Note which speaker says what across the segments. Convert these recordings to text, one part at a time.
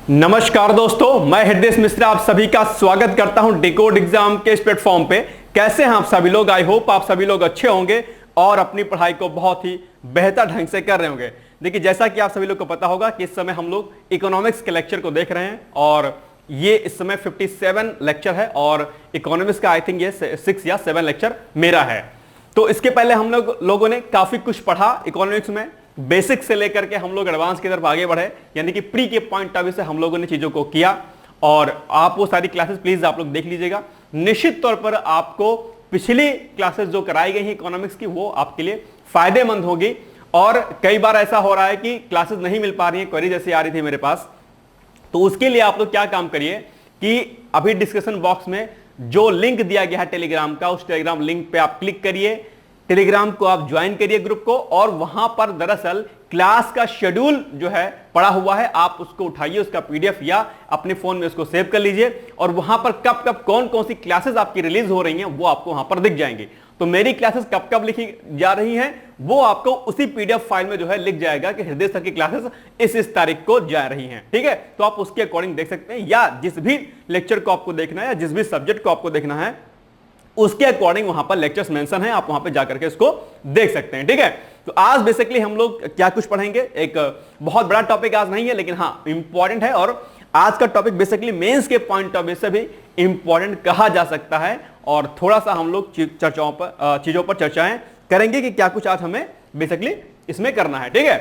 Speaker 1: नमस्कार दोस्तों, मैं हृदय मिश्रा आप सभी का स्वागत करता हूं डिकोड एग्जाम के इस प्लेटफॉर्म पे। कैसे हैं आप सभी लोग? आई होप आप सभी लोग अच्छे होंगे और अपनी पढ़ाई को बहुत ही बेहतर ढंग से कर रहे होंगे। देखिए, जैसा कि आप सभी लोग को पता होगा कि इस समय हम लोग इकोनॉमिक्स के लेक्चर को देख रहे हैं और ये इस समय 57 लेक्चर है और इकोनॉमिक्स का आई थिंक ये 6 या 7 लेक्चर मेरा है। तो इसके पहले हम लोगों ने काफी कुछ पढ़ा इकोनॉमिक्स में, बेसिक से लेकर के हम लोग एडवांस की तरफ आगे बढ़े, यानी कि प्री के पॉइंट ऑफ व्यू से हम लोगों ने चीजों को किया। और आप वो सारी क्लासेस प्लीज आप लोग देख लीजिएगा। निश्चित तौर पर आपको पिछली क्लासेस जो कराई गई हैं इकोनॉमिक्स की वो आपके लिए फायदेमंद होगी। और कई बार ऐसा हो रहा है कि क्लासेस नहीं मिल पा रही हैं, क्वेरी जैसी आ रही थी मेरे पास, तो उसके लिए आप लोग क्या काम करिए कि अभी डिस्क्रिप्शन बॉक्स में जो लिंक दिया गया है टेलीग्राम का, उस टेलीग्राम लिंक पे आप क्लिक करिए, टेलीग्राम को आप ज्वाइन करिए ग्रुप को, और वहां पर दरअसल क्लास का शेड्यूल जो है पड़ा हुआ है, आप उसको उठाइए, उसका पीडीएफ या अपने फोन में उसको सेव कर लीजिए और वहां पर कब कब कौन कौन सी क्लासेस आपकी रिलीज हो रही हैं वो आपको वहां पर दिख जाएंगी। तो मेरी क्लासेस कब कब लिखी जा रही हैं वो आपको उसी पीडीएफ फाइल में जो है लिख जाएगा कि हृदय सर की क्लासेस इस तारीख को जा रही हैं। ठीक है, तो आप उसके अकॉर्डिंग देख सकते हैं, या जिस भी लेक्चर को आपको देखना है या जिस भी सब्जेक्ट को आपको देखना है उसके अकॉर्डिंग वहां पर लेक्चर्स मेंशन है, आप वहां पे जाकर के इसको देख सकते हैं। ठीक है, तो आज बेसिकली हम लोग क्या कुछ पढ़ेंगे, एक बहुत बड़ा टॉपिक आज नहीं है लेकिन हाँ इंपॉर्टेंट है, और आज का टॉपिक बेसिकली मेंस के पॉइंट ऑफ व्यू से भी इंपॉर्टेंट कहा जा सकता है। और थोड़ा सा हम लोग चीजों पर चर्चाएं करेंगे कि क्या कुछ आज हमें बेसिकली इसमें करना है। ठीक है,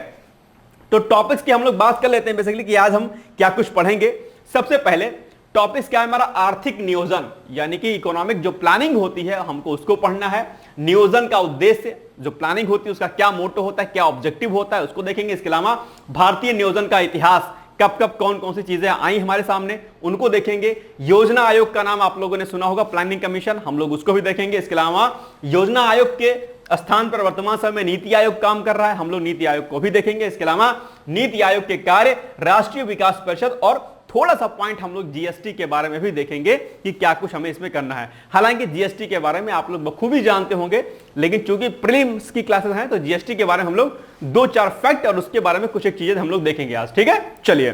Speaker 1: तो टॉपिक्स की हम लोग बात कर लेते हैं बेसिकली कि आज हम क्या कुछ पढ़ेंगे। सबसे पहले टॉपिक्स क्या है हमारा? आर्थिक नियोजन, यानी कि इकोनॉमिक जो प्लानिंग होती है हमको उसको पढ़ना है। नियोजन का उद्देश्य, जो प्लानिंग होती है उसका क्या मोटो होता है, क्या ऑब्जेक्टिव होता है, उसको देखेंगे। इसके अलावा भारतीय नियोजन का इतिहास, कब कब कौन कौन सी चीजें आई हमारे सामने उनको देखेंगे। योजना आयोग का नाम आप लोगों ने सुना होगा, प्लानिंग कमीशन, हम लोग उसको भी देखेंगे। इसके अलावा योजना आयोग के स्थान पर वर्तमान समय में नीति आयोग काम कर रहा है, हम लोग नीति आयोग को भी देखेंगे। इसके अलावा नीति आयोग के कार्य, राष्ट्रीय विकास परिषद, और थोड़ा सा पॉइंट हम लोग जीएसटी के बारे में भी देखेंगे कि क्या कुछ हमें इसमें करना है। हालांकि जीएसटी के बारे में आप लोग बखूबी जानते होंगे, लेकिन चूंकि प्रीलिम्स की क्लासेस हैं तो जीएसटी के बारे में हम लोग 2-4 फैक्ट और उसके बारे में कुछ एक चीजें हम लोग देखेंगे आज। ठीक है, चलिए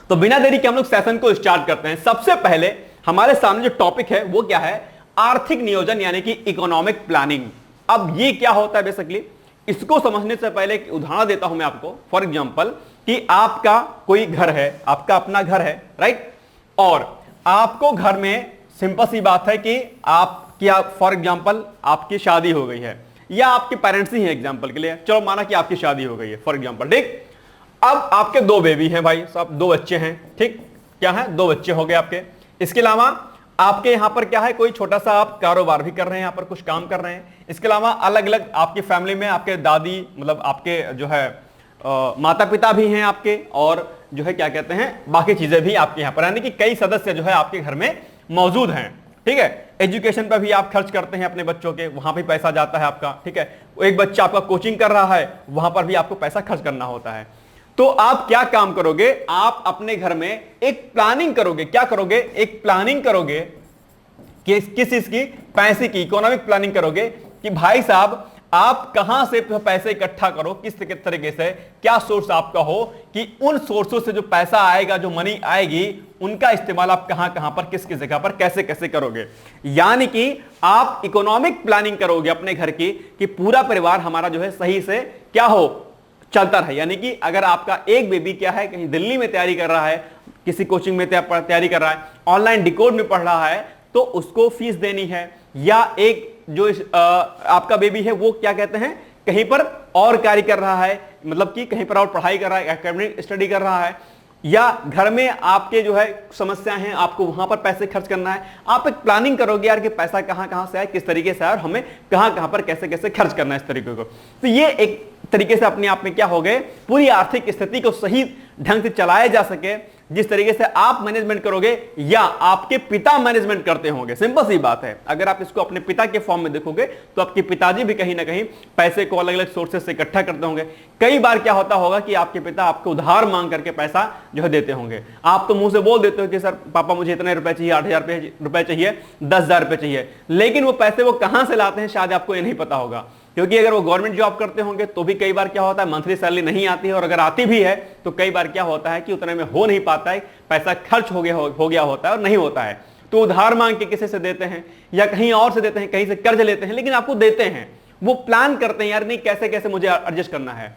Speaker 1: तो बिना देरी के हम लोग सेशन को स्टार्ट करते हैं। सबसे पहले हमारे सामने जो टॉपिक है वो क्या है? आर्थिक नियोजन यानी कि इकोनॉमिक प्लानिंग। अब ये क्या होता है बेसिकली, इसको समझने से पहले एक उदाहरण देता हूं मैं आपको। फॉर एग्जांपल कि आपका कोई घर है, आपका अपना घर है, राइट, और आपको घर में सिंपल सी बात है कि आपकी फॉर एग्जांपल आपकी शादी हो गई है या आपके पेरेंट्स ही हैं एग्जांपल के लिए, चलो माना कि आपकी शादी हो गई है फॉर एग्जांपल। ठीक, अब आपके 2 बेबी हैं भाई साहब, 2 बच्चे हैं। ठीक, क्या है? 2 बच्चे हो गए आपके। इसके अलावा आपके यहां पर क्या है, कोई छोटा सा आप कारोबार भी कर रहे हैं, यहां पर कुछ काम कर रहे हैं। इसके अलावा अलग अलग आपकी फैमिली में आपके दादी, मतलब आपके जो है माता पिता भी हैं आपके, और जो है क्या कहते हैं बाकी चीजें भी आपके यहां पर, यानी कि कई सदस्य जो है आपके घर में मौजूद हैं। ठीक है, एजुकेशन पर भी आप खर्च करते हैं अपने बच्चों के, वहां भी पैसा जाता है आपका। ठीक है, एक बच्चा आपका कोचिंग कर रहा है, वहां पर भी आपको पैसा खर्च करना होता है। तो आप क्या काम करोगे? आप अपने घर में एक प्लानिंग करोगे। क्या करोगे? एक प्लानिंग करोगे किस चीज की? पैसे की, इकोनॉमिक प्लानिंग करोगे कि भाई साहब आप कहां से पैसे इकट्ठा करो, किस तरीके से, क्या सोर्स आपका हो कि उन सोर्सों से जो पैसा आएगा, जो मनी आएगी, उनका इस्तेमाल आप कहां कहां पर, किस किस जगह पर कैसे कैसे करोगे। यानी कि आप इकोनॉमिक प्लानिंग करोगे अपने घर की कि पूरा परिवार हमारा जो है सही से क्या हो, चलता रहे। यानी कि अगर आपका एक बेबी क्या है कहीं दिल्ली में तैयारी कर रहा है, किसी कोचिंग में तैयारी कर रहा है, ऑनलाइन डिकोड में पढ़ रहा है, तो उसको फीस देनी है, या एक जो आपका बेबी है वो क्या कहते हैं कहीं पर और कार्य कर रहा है, मतलब कि कहीं पर और पढ़ाई कर रहा है, एकेडमिक स्टडी कर रहा है, या घर में आपके जो है समस्याएं हैं, आपको वहां पर पैसे खर्च करना है। आप एक प्लानिंग करोगे यार कि पैसा कहां कहां से आए, किस तरीके से आए, और हमें कहां कहां पर कैसे कैसे खर्च करना है, इस तरीके को। तो ये एक तरीके से अपने आप में क्या हो गए, पूरी आर्थिक स्थिति को सही ढंग से चलाया जा सके, जिस तरीके से आप मैनेजमेंट करोगे या आपके पिता मैनेजमेंट करते होंगे। सिंपल सी बात है, अगर आप इसको अपने पिता के फॉर्म में देखोगे तो आपके पिताजी भी कहीं ना कहीं पैसे को अलग अलग सोर्सेस से इकट्ठा करते होंगे। कई बार क्या होता होगा कि आपके पिता आपको उधार मांग करके पैसा जो है देते होंगे। आप तो मुंह से बोल देते हो कि सर पापा मुझे इतने रुपए चाहिए, 8,000 रुपए चाहिए, 10,000 रुपए चाहिए, लेकिन वो पैसे वो कहां से लाते हैं शायद आपको ये नहीं पता होगा। क्योंकि अगर वो गवर्नमेंट जॉब करते होंगे तो भी कई बार क्या होता है मंथली सैलरी नहीं आती है, और अगर आती भी है तो कई बार क्या होता है कि उतने में हो नहीं पाता है, पैसा खर्च हो गया होता है और नहीं होता है। तो उधार मांग के किसी से देते हैं या कहीं और से देते हैं, कहीं से कर्ज लेते हैं, लेकिन आपको देते हैं, वो प्लान करते हैं यार नहीं कैसे कैसे मुझे एडजस्ट करना है।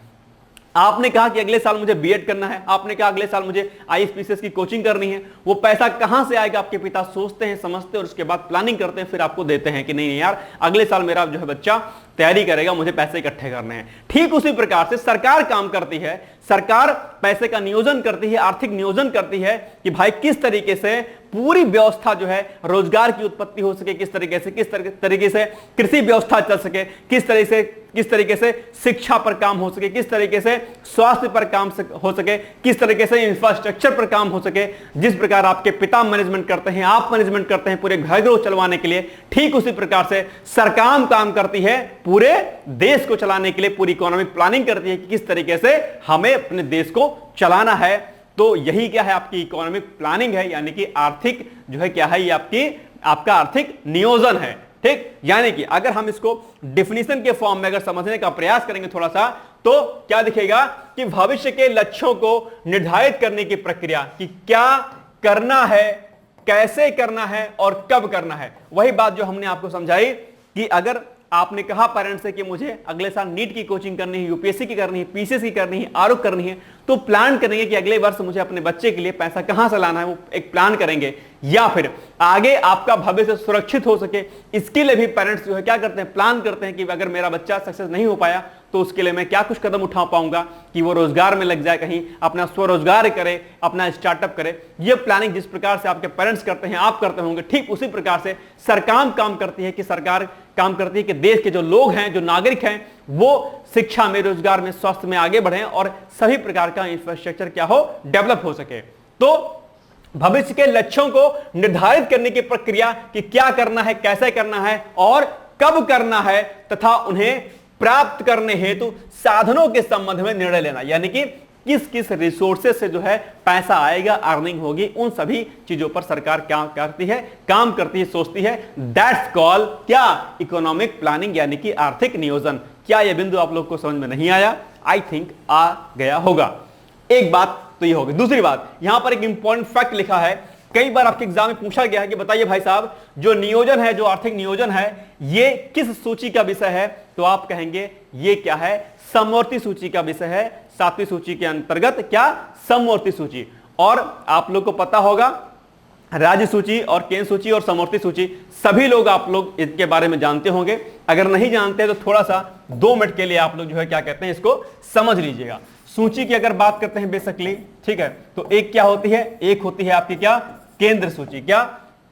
Speaker 1: आपने कहा कि अगले साल मुझे बीएड करना है, आपने कहा अगले साल मुझे आईएएस की कोचिंग करनी है, वो पैसा कहां से आएगा आपके पिता सोचते हैं, समझते हैं और उसके बाद प्लानिंग करते हैं, फिर आपको देते हैं कि नहीं यार अगले साल मेरा जो है बच्चा तैयारी करेगा, मुझे पैसे इकट्ठे करने हैं। ठीक उसी प्रकार से सरकार काम करती है, सरकार पैसे का नियोजन करती है, आर्थिक नियोजन करती है कि भाई किस तरीके से पूरी व्यवस्था जो है रोजगार की उत्पत्ति हो सके, किस तरीके से कृषि व्यवस्था चल सके, किस तरीके से शिक्षा पर काम हो सके, किस तरीके से स्वास्थ्य पर काम हो सके, किस तरीके से इंफ्रास्ट्रक्चर पर काम हो सके। जिस प्रकार आपके पिता मैनेजमेंट करते हैं, आप मैनेजमेंट करते हैं पूरे घर को चलवाने के लिए, ठीक उसी प्रकार से सरकार काम करती है पूरे देश को चलाने के लिए, पूरी इकोनॉमिक प्लानिंग करती है कि किस तरीके से हमें अपने देश को चलाना है। तो यही क्या है आपकी इकोनॉमिक प्लानिंग है, यानी कि आर्थिक जो है क्या है, ये आपका आर्थिक नियोजन है। ठीक, यानी कि अगर हम इसको डेफिनेशन के फॉर्म में अगर समझने का प्रयास करेंगे थोड़ा सा, तो क्या दिखेगा कि भविष्य के लक्ष्यों को निर्धारित करने की प्रक्रिया कि क्या करना है, कैसे करना है और कब करना है। वही बात जो हमने आपको समझाई कि अगर आपने कहा पेरेंट्स से कि मुझे अगले साल नीट की कोचिंग करनी है, यूपीएससी की करनी है, पीसीएस की करनी है, आरओ करनी है, तो प्लान करेंगे कि अगले वर्ष मुझे अपने बच्चे के लिए पैसा कहां से लाना है, वो एक प्लान करेंगे। या फिर आगे आपका भविष्य सुरक्षित हो सके, इसके लिए भी पेरेंट्स जो है क्या करते हैं, प्लान करते हैं कि अगर मेरा बच्चा सक्सेस नहीं हो पाया तो उसके लिए मैं क्या कुछ कदम उठा पाऊंगा कि वो रोजगार में लग जाए, कहीं अपना स्वरोजगार करे, अपना स्टार्टअप करे। ये प्लानिंग जिस प्रकार से आपके पेरेंट्स करते हैं, आप करते होंगे, ठीक उसी प्रकार से सरकार काम करती है कि सरकार काम करती है कि देश के जो लोग हैं, जो नागरिक हैं, वो शिक्षा में, रोजगार में, स्वास्थ्य में आगे बढ़े और सभी प्रकार का इंफ्रास्ट्रक्चर क्या हो, डेवलप हो सके। तो भविष्य के लक्ष्यों को निर्धारित करने की प्रक्रिया कि क्या करना है, कैसे करना है और कब करना है, तथा उन्हें प्राप्त करने हेतु साधनों के संबंध में निर्णय लेना, यानी कि किस किस रिसोर्सेज से जो है पैसा आएगा, अर्निंग होगी, उन सभी चीजों पर सरकार क्या करती है, काम करती है, सोचती है। दैट्स कॉल क्या, इकोनॉमिक प्लानिंग, यानी कि आर्थिक नियोजन। क्या यह बिंदु आप लोग को समझ में नहीं आया? आई थिंक आ गया होगा। एक बात तो ये होगी। दूसरी बात, यहां पर एक इंपॉर्टेंट फैक्ट लिखा है, कई बार आपके एग्जाम में पूछा गया है कि बताइए भाई साहब, जो नियोजन है, जो आर्थिक नियोजन है, ये किस सूची का विषय है? तो आप कहेंगे ये क्या है, समवर्ती सूची का विषय है। 7वीं सूची के अंतर्गत क्या, समवर्ती सूची। और आप लोग को पता होगा राज्य सूची और केंद्र सूची और समवर्ती सूची, सभी लोग आप लोग इनके बारे में जानते होंगे। अगर नहीं जानते तो थोड़ा सा 2 मिनट के लिए आप लोग जो है क्या कहते हैं, इसको समझ लीजिएगा। सूची की अगर बात करते हैं बेसिकली, ठीक है, तो एक क्या होती है, एक होती है आपकी क्या, केंद्र सूची। क्या,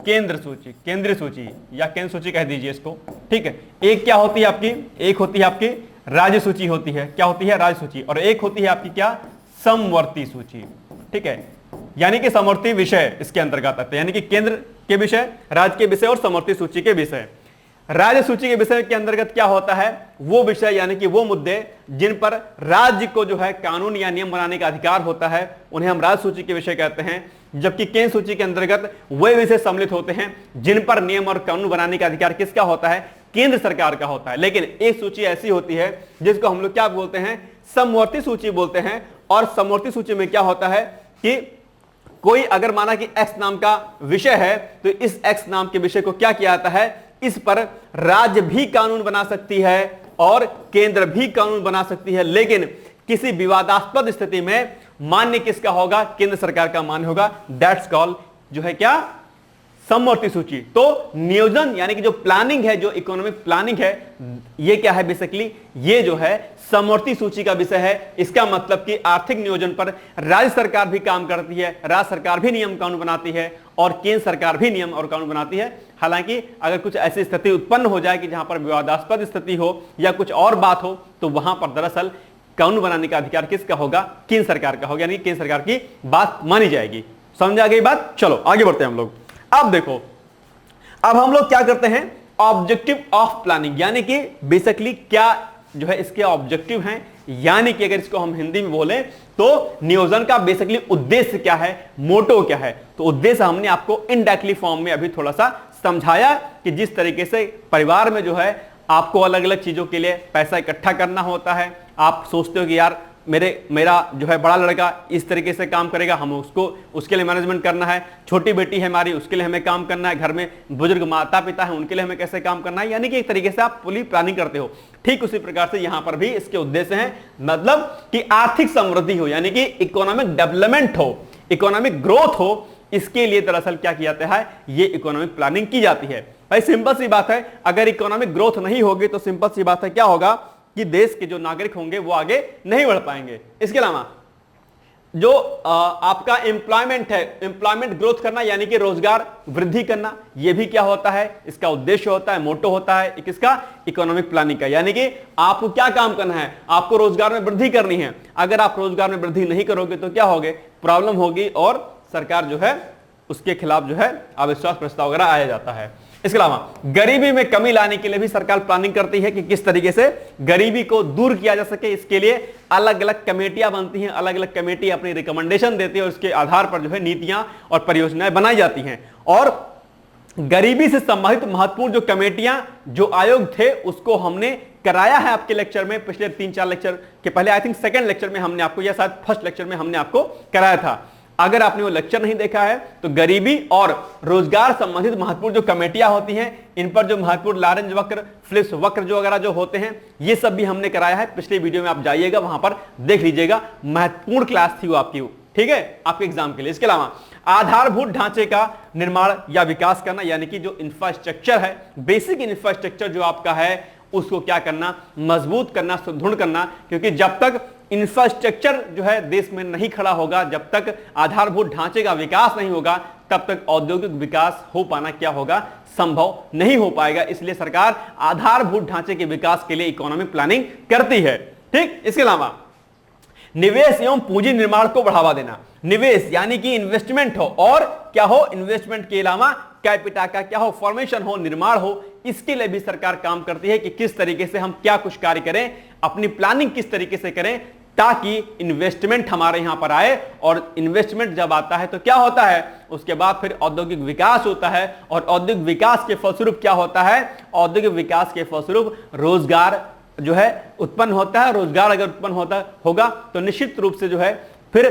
Speaker 1: केंद्र सूची, केंद्रीय सूची या केंद्र सूची कह दीजिए इसको, ठीक है। एक क्या होती है आपकी, एक होती है आपकी राज्य सूची होती है। क्या होती है, राज्य सूची। और एक होती है आपकी क्या, समवर्ती सूची, ठीक है, यानी कि समवर्ती विषय इसके अंतर्गत आते हैं, यानी कि केंद्र के विषय, राज्य के विषय और समवर्ती सूची के विषय। राज्य सूची के विषय के अंतर्गत क्या होता है, वो विषय यानी कि वो मुद्दे जिन पर राज्य को जो है कानून या नियम बनाने का अधिकार होता है, उन्हें हम राज्य सूची के विषय कहते हैं। जबकि केंद्र सूची के अंतर्गत वे विषय सम्मिलित होते हैं जिन पर नियम और कानून बनाने का अधिकार किसका होता है, केंद्र सरकार का होता है। लेकिन एक सूची ऐसी होती है जिसको हम लोग क्या बोलते हैं, समवर्ती सूची बोलते हैं। और समवर्ती सूची में क्या होता है कि कोई अगर माना कि एक्स नाम का विषय है, तो इस एक्स नाम के विषय को क्या किया जाता है, इस पर राज्य भी कानून बना सकती है और केंद्र भी कानून बना सकती है। लेकिन किसी विवादास्पद स्थिति में मान्य किसका होगा, केंद्र सरकार का मान्य होगा। दैट्स कॉल जो है क्या, समवर्ती सूची। तो नियोजन यानी कि जो प्लानिंग है, जो इकोनॉमिक प्लानिंग है, ये क्या है बेसिकली, ये जो है समवर्ती सूची का विषय है। इसका मतलब कि आर्थिक नियोजन पर राज्य सरकार भी काम करती है, राज्य सरकार भी नियम कानून बनाती है और केंद्र सरकार भी नियम और कानून बनाती है। हालांकि अगर कुछ ऐसी स्थिति उत्पन्न हो जाए कि जहां पर विवादास्पद स्थिति हो या कुछ और बात हो, तो वहां पर दरअसल कानून बनाने का अधिकार किसका होगा, केंद्र सरकार का होगा, यानी केंद्र सरकार की बात मानी जाएगी। समझ आ गई बात? चलो आगे बढ़ते हैं हम लोग। अब देखो, अब हम लोग क्या करते हैं, ऑब्जेक्टिव ऑफ प्लानिंग, यानी कि बेसिकली क्या जो है इसके ऑब्जेक्टिव हैं, यानी कि अगर इसको हम हिंदी में बोलें तो नियोजन का बेसिकली उद्देश्य क्या है, मोटो क्या है। तो उद्देश्य हमने आपको इनडायरेक्टली फॉर्म में अभी थोड़ा सा समझाया कि जिस तरीके से परिवार में जो है आपको अलग अलग चीजों के लिए पैसा इकट्ठा करना होता है। आप सोचते हो कि यार मेरा जो है बड़ा लड़का इस तरीके से काम करेगा, हम उसके लिए मैनेजमेंट करना है, छोटी बेटी है हमारी उसके लिए हमें काम करना है, घर में बुजुर्ग माता पिता है उनके लिए हमें कैसे काम करना है, यानी कि एक तरीके से आप पूरी प्लानिंग करते हो। ठीक उसी प्रकार से यहां पर भी इसके उद्देश्य हैं, मतलब कि आर्थिक समृद्धि हो, यानी कि इकोनॉमिक डेवलपमेंट हो, इकोनॉमिक ग्रोथ हो, इसके लिए दरअसल क्या किया जाता है, ये इकोनॉमिक प्लानिंग की जाती है। भाई सिंपल सी बात है, अगर इकोनॉमिक ग्रोथ नहीं होगी तो सिंपल सी बात है क्या होगा कि देश के जो नागरिक होंगे वो आगे नहीं बढ़ पाएंगे। इसके अलावा जो आपका एम्प्लॉयमेंट है, एम्प्लॉयमेंट ग्रोथ करना यानी कि रोजगार वृद्धि करना, ये भी क्या होता है, इसका उद्देश्य होता है, मोटो होता है किसका, इकोनॉमिक प्लानिंग का। यानी कि आपको क्या काम करना है, आपको रोजगार में वृद्धि करनी है। अगर आप रोजगार में वृद्धि नहीं करोगे तो क्या होगे, प्रॉब्लम होगी और सरकार जो है उसके खिलाफ जो है अविश्वास प्रस्ताव वगैरह आया जाता है। इसके अलावा गरीबी में कमी लाने के लिए भी सरकार प्लानिंग करती है कि किस तरीके से गरीबी को दूर किया जा सके। इसके लिए अलग अलग कमेटियां बनती हैं, अलग अलग कमेटी अपनी रिकमेंडेशन देती है और उसके आधार पर जो है नीतियां और परियोजनाएं बनाई जाती हैं। और गरीबी से संबंधित महत्वपूर्ण जो कमेटियां, जो आयोग थे, उसको हमने कराया है आपके लेक्चर में, पिछले 3-4 लेक्चर के पहले, आई थिंक सेकंड लेक्चर में हमने आपको, या शायद फर्स्ट लेक्चर में हमने आपको कराया था। अगर आपने वो लेक्चर नहीं देखा है तो गरीबी और रोजगार संबंधित महत्वपूर्ण जो कमेटियां होती हैं, इन पर जो महत्वपूर्ण लॉरेंज वक्र, फ्लिप्स वक्र जो वगैरह जो होते हैं, ये सब भी हमने कराया है। पिछले वीडियो में आप जाइएगा, वहां पर देख लीजिएगा, महत्वपूर्ण क्लास थी वो आपकी, ठीक है, आपके एग्जाम के लिए। इसके अलावा आधारभूत ढांचे का निर्माण या विकास करना, यानी कि जो इंफ्रास्ट्रक्चर है, बेसिक इंफ्रास्ट्रक्चर जो आपका है, उसको क्या करना, मजबूत करना, सुदृढ़ करना। क्योंकि जब तक इंफ्रास्ट्रक्चर जो है देश में नहीं खड़ा होगा, जब तक आधारभूत ढांचे का विकास नहीं होगा, तब तक औद्योगिक विकास हो पाना क्या होगा, संभव नहीं हो पाएगा। इसलिए सरकार आधारभूत ढांचे के विकास के लिए इकोनॉमिक प्लानिंग करती है। ठीक, इसके अलावा निवेश एवं पूंजी निर्माण को बढ़ावा देना, निवेश यानी कि इन्वेस्टमेंट हो, और क्या हो, इन्वेस्टमेंट के अलावा कैपिटा का क्या हो, फॉर्मेशन हो, निर्माण हो, इसके लिए भी सरकार काम करती है कि किस तरीके से हम क्या कुछ कार्य करें, अपनी प्लानिंग किस तरीके से करें ताकि इन्वेस्टमेंट हमारे यहां पर आए। और इन्वेस्टमेंट जब आता है तो क्या होता है, उसके बाद फिर औद्योगिक विकास होता है, और औद्योगिक विकास के फलस्वरूप क्या होता है, औद्योगिक विकास के फलस्वरूप रोजगार जो है उत्पन्न होता है। रोजगार अगर उत्पन्न होगा तो निश्चित रूप से जो है फिर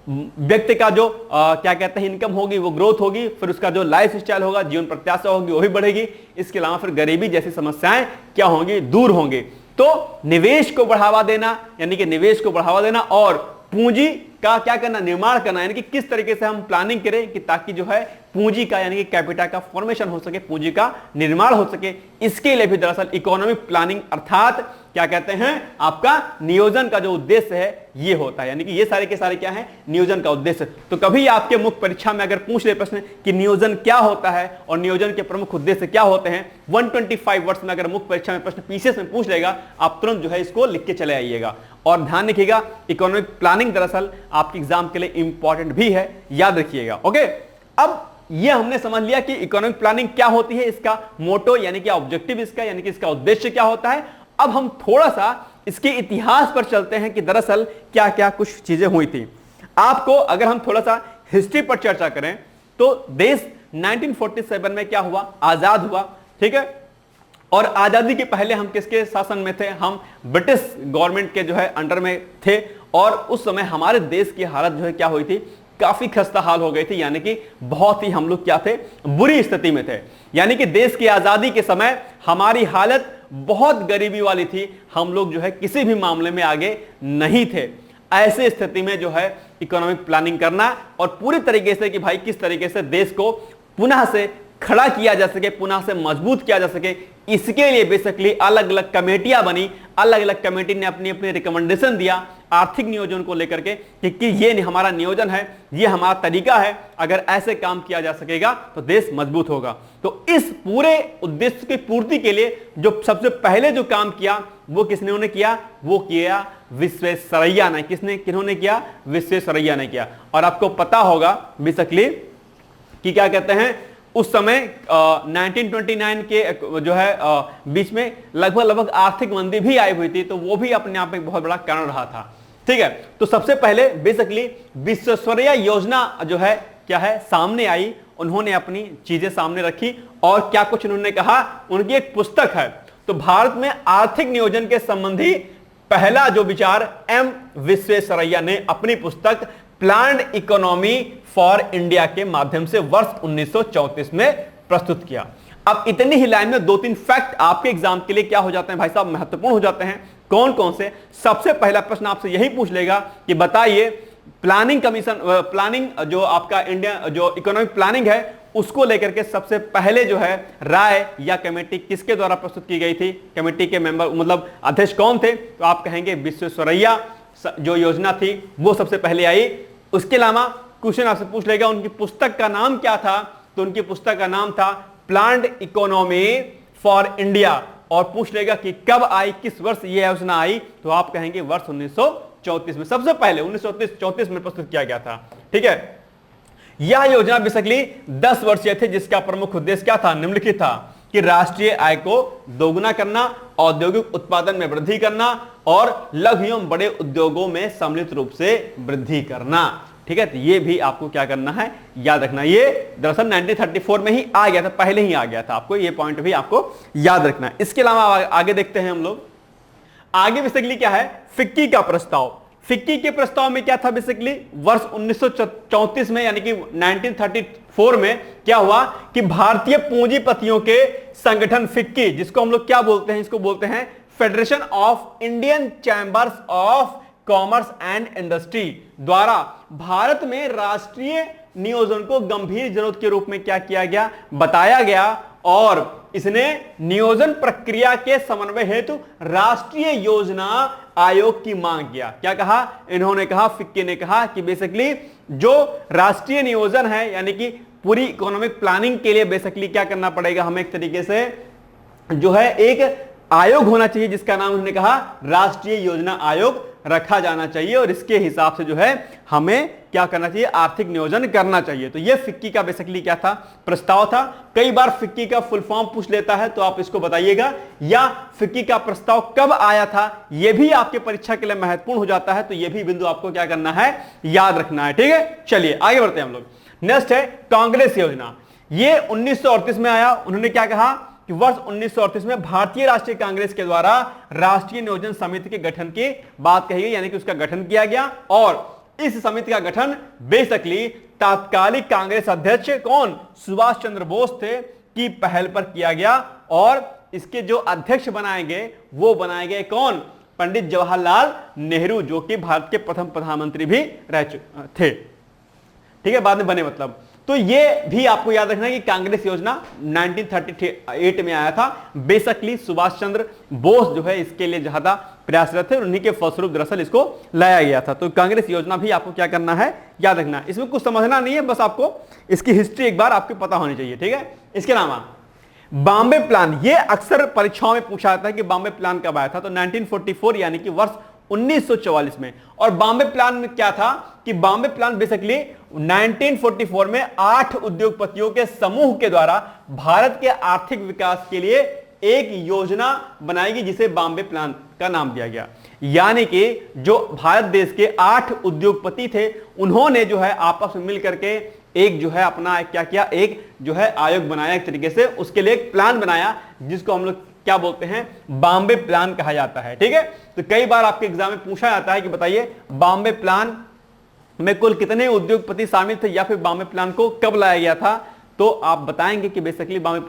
Speaker 1: व्यक्ति का जो क्या कहते हैं इनकम होगी वो ग्रोथ होगी, फिर उसका जो लाइफ स्टाइल होगा, जीवन प्रत्याशा होगी वो भी बढ़ेगी। इसके अलावा फिर गरीबी जैसी समस्याएं क्या होंगी, दूर होंगी। तो निवेश को बढ़ावा देना, यानी कि निवेश को बढ़ावा देना, और पूंजी का क्या करना, निर्माण करना, यानी कि किस तरीके से हम प्लानिंग करें कि ताकि जो है पूंजी का यानी कि कैपिटा का फॉर्मेशन हो सके, पूंजी का निर्माण हो सके। इसके लिए भी दरअसल इकोनॉमिक प्लानिंग अर्थात क्या कहते हैं, आपका नियोजन का जो उद्देश्य है ये होता है। यानी कि ये सारे के सारे क्या है, नियोजन का उद्देश्य। तो कभी आपके मुख्य परीक्षा में अगर पूछ ले प्रश्न कि नियोजन क्या होता है और नियोजन के प्रमुख उद्देश्य क्या होते हैं, 125 वर्ड्स में अगर मुख्य परीक्षा में प्रश्न पीसीएस में पूछ लेगा, आप तुरंत जो है इसको लिख के चले आइएगा। और ध्यान रखिएगा, इकोनॉमिक प्लानिंग दरअसल आपके एग्जाम के लिए इंपॉर्टेंट भी है, याद रखिएगा। ओके, अब ये हमने समझ लिया कि इकोनॉमिक प्लानिंग क्या होती है, इसका मोटो यानी कि ऑब्जेक्टिव इसका, यानी कि इसका उद्देश्य क्या होता है। अब हम थोड़ा सा इसके इतिहास पर चलते हैं कि दरअसल क्या क्या कुछ चीजें हुई थी। आपको अगर हम थोड़ा सा हिस्ट्री पर चर्चा करें तो देश 1947 में क्या हुआ, आजाद हुआ, ठीक है। और आजादी के पहले हम किसके शासन में थे, हम ब्रिटिश गवर्नमेंट के जो है अंडर में थे। और उस समय हमारे देश की हालत जो है क्या हुई थी, काफी खस्ता हाल हो गई थी, यानी कि बहुत ही हम लोग क्या थे, बुरी स्थिति में थे। यानी कि देश की आजादी के समय हमारी हालत बहुत गरीबी वाली थी, हम लोग जो है किसी भी मामले में आगे नहीं थे। ऐसे स्थिति में जो है इकोनॉमिक प्लानिंग करना और पूरी तरीके से कि भाई किस तरीके से देश को पुनः से खड़ा किया जा सके, पुनः से मजबूत किया जा सके, इसके लिए बेसिकली अलग अलग कमेटियां बनी। अलग अलग कमेटी ने अपनी अपनी रिकमेंडेशन दिया आर्थिक नियोजन को लेकर के कि ये हमारा नियोजन है, ये हमारा तरीका है, अगर ऐसे काम किया जा सकेगा तो देश मजबूत होगा। तो इस पूरे उद्देश्य की पूर्ति के लिए जो सबसे पहले जो काम किया वो किसने किया, वो किया विश्वेश्वरैया ने। किन्होंने किया, विश्वेश्वरैया ने किया। और आपको पता होगा बेसिकली कि क्या कहते हैं, उस समय 1929 के जो है बीच में लगभग आर्थिक मंदी भी आई हुई थी, तो वो भी अपने आप में बहुत बड़ा कारण रहा था, ठीक है। तो सबसे पहले बेसिकली विश्वेश्वरैया योजना जो है क्या है, सामने आई, उन्होंने अपनी चीजें सामने रखी और क्या कुछ उन्होंने कहा। उनकी एक पुस्तक है, तो भारत में आर्थिक नियोजन के संबंधी पहला जो विचार एम विश्वेश्वरैया ने अपनी पुस्तक प्लान्ड इकोनॉमी फॉर इंडिया के माध्यम से वर्ष 1934 में प्रस्तुत किया। अब इतनी ही लाइन में 2-3 फैक्ट आपके एग्जाम के लिए क्या हो जाते हैं भाई साहब, महत्वपूर्ण हो जाते हैं। कौन कौन से? सबसे पहला प्रश्न आपसे यही पूछ लेगा कि बताइए प्लानिंग कमीशन, प्लानिंग जो आपका इंडिया जो इकोनॉमिक प्लानिंग है उसको लेकर के सबसे पहले जो है राय या कमेटी किसके द्वारा प्रस्तुत की गई थी? कमेटी के मेंबर मतलब अध्यक्ष कौन थे? तो आप कहेंगे विश्वेश्वरैया। जो योजना थी वो सबसे पहले आई। उसके अलावा क्वेश्चन आपसे पूछ लेगा उनकी पुस्तक का नाम क्या था? तो उनकी पुस्तक का नाम था प्लान्ड इकोनॉमी फॉर इंडिया। और पूछ लेगा कि कब आई, किस वर्ष यह योजना आई? तो आप कहेंगे वर्ष 1934 में, सबसे पहले 1934 में प्रस्तुत किया गया था। ठीक है, यह योजना बेसिकली 10 वर्षीय थे, जिसका प्रमुख उद्देश्य क्या था? निम्नलिखित था कि राष्ट्रीय आय को दोगुना करना, औद्योगिक उत्पादन में वृद्धि करना और लघु एवं बड़े उद्योगों में सम्मिलित रूप से वृद्धि करना। ठीक है, तो ये भी आपको क्या करना है, याद रखना। ये दरअसल 1934 में ही आ गया था, पहले ही आ गया था, आपको ये पॉइंट भी आपको याद रखना है। इसके अलावा आगे देखते हैं हम लोग। आगे बेसिकली क्या है, फिक्की का प्रस्ताव। फिक्की के प्रस्ताव में क्या था? बेसिकली वर्ष 1934 में यानी कि 1934 में क्या हुआ कि भारतीय पूंजीपतियों के संगठन फिक्की, जिसको हम लोग क्या बोलते हैं, इसको बोलते हैं federation of Indian chambers of commerce and industry, द्वारा भारत में राष्ट्रीय नियोजन को गंभीर जरूरत के रूप में क्या किया गया, बताया गया। और इसने नियोजन प्रक्रिया के समन्वय हेतु राष्ट्रीय योजना आयोग की मांग किया। क्या कहा इन्होंने? कहा, फिक्की ने कहा कि बेसिकली जो राष्ट्रीय नियोजन है यानी कि पूरी इकोनॉमिक प्लानिंग के लिए बेसिकली क्या करना पड़ेगा, हमें एक तरीके से जो है एक आयोग होना चाहिए, जिसका नाम उन्होंने कहा राष्ट्रीय योजना आयोग रखा जाना चाहिए। और इसके हिसाब से जो है हमें क्या करना चाहिए, आर्थिक नियोजन करना चाहिए। तो ये फिक्की का बेसिकली क्या था, प्रस्ताव था। कई बार फिक्की का फुल फॉर्म पूछ लेता है, तो आप इसको बताइएगा, या फिक्की का प्रस्ताव कब आया था, यह भी आपके परीक्षा के लिए महत्वपूर्ण हो जाता है। तो यह भी बिंदु आपको क्या करना है, याद रखना है। ठीक है, चलिए आगे बढ़ते हैं हम लोग। नेक्स्ट है कांग्रेस योजना। ये 1938 में आया। उन्होंने क्या कहा कि वर्ष 1938 में भारतीय राष्ट्रीय कांग्रेस के द्वारा राष्ट्रीय नियोजन समिति के गठन की बात कही गई, यानी कि उसका गठन किया गया। और इस समिति का गठन बेसिकली तात्कालिक कांग्रेस अध्यक्ष कौन, सुभाष चंद्र बोस थे, की पहल पर किया गया। और इसके जो अध्यक्ष बनाए गए वो बनाए गए कौन, पंडित जवाहरलाल नेहरू, जो कि भारत के प्रथम प्रधानमंत्री भी रह चुके थे। ठीक है, बाद में बने मतलब। तो ये भी आपको याद रखना है कि कांग्रेस योजना 1938 में आया था। बेसिकली सुभाष चंद्र बोस जो है इसके लिए ज्यादा प्रयासरत थे और उन्हीं के फलस्वरूप दरअसल इसको लाया गया था। तो कांग्रेस योजना भी आपको क्या करना है, याद रखना है। इसमें कुछ समझना नहीं है, बस आपको इसकी हिस्ट्री एक बार आपको पता होनी चाहिए। ठीक है, इसके अलावा बॉम्बे प्लान, ये अक्सर परीक्षाओं में पूछा जाता है कि बॉम्बे प्लान कब आया था। तो 1944 यानी कि वर्ष 1944 में। और बॉम्बे प्लान में क्या था कि बॉम्बे प्लान बेसिकली 1944 में 8 उद्योगपतियों के समूह के द्वारा भारत के आर्थिक विकास के लिए एक योजना बनाई गई, जिसे बॉम्बे प्लान का नाम दिया गया। यानी कि जो भारत देश के 8 उद्योगपति थे, उन्होंने जो है आपस में मिलकर के एक जो है अपना क्या किया, एक जो है आयोग बनाया, एक तरीके से उसके लिए एक प्लान बनाया, जिसको हम लोग क्या बोलते हैं, बॉम्बे प्लान कहा जाता है। ठीक है, तो कई बार आपके एग्जाम में पूछा जाता है कि बताइए बॉम्बे प्लान में कुल कितने उद्योगपति शामिल थे, या फिर बॉम्बे प्लान को कब लाया गया था। तो आप बताएंगे कि बेसिकली बॉम्बे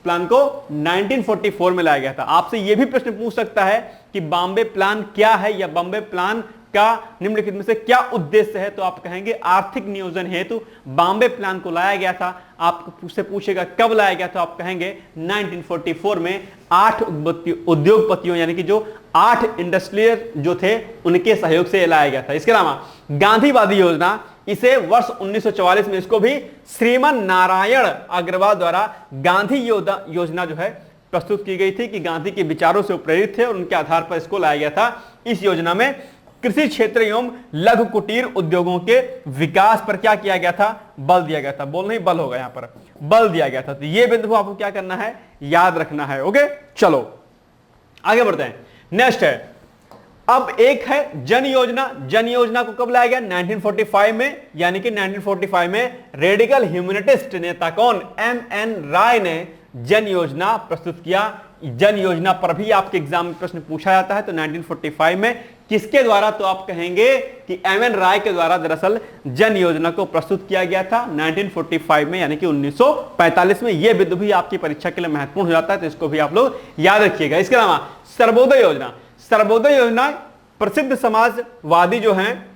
Speaker 1: प्लान को 1944 में लाया गया था। आपसे यह भी प्रश्न पूछ सकता है कि बॉम्बे प्लान क्या है, या बॉम्बे प्लान का निम्नलिखित में से क्या उद्देश्य है। तो आप कहेंगे आर्थिक नियोजन हेतु बॉम्बे प्लान को लाया गया था। आपको से पूछेगा कब लाया गया, तो आप कहेंगे 1944 में 8 उद्योगपतियों यानी कि जो 8 इंडस्ट्रियल जो थे उनके सहयोग से लाया गया था। इसके अलावा गांधीवादी योजना, इसे वर्ष 1944 में इसको भी श्रीमान नारायण अग्रवाल द्वारा गांधी योजना जो है प्रस्तुत की गई थी, कि गांधी के विचारों से प्रेरित थे और उनके आधार पर इसको लाया गया था। इस योजना में कृषि क्षेत्र एवं लघु कुटीर उद्योगों के विकास पर क्या किया गया था, बल दिया गया था। बोल नहीं बल होगा, यहां पर बल दिया गया था। तो ये बिंदु आपको क्या करना है, याद रखना है। ओके, चलो आगे बढ़ते हैं। नेक्स्ट है, अब एक है जन योजना। जन योजना को कब लाया गया, 1945 में। यानी कि 1945 में रेडिकल ह्यूमैनिटिस्ट नेता कौन, MN राय ने जन योजना प्रस्तुत किया। जन योजना पर भी आपके एग्जाम में प्रश्न पूछा जाता है। तो 1945 में किसके द्वारा, तो आप कहेंगे कि एम.एन. राय के द्वारा दरअसल जन योजना को प्रस्तुत किया गया था 1945 में, यानी कि 1945 में। यह बिंदु भी आपकी परीक्षा के लिए महत्वपूर्ण हो जाता है, तो इसको भी आप लोग याद रखिएगा। इसके अलावा सर्वोदय योजना, सर्वोदय योजना प्रसिद्ध समाजवादी जो हैं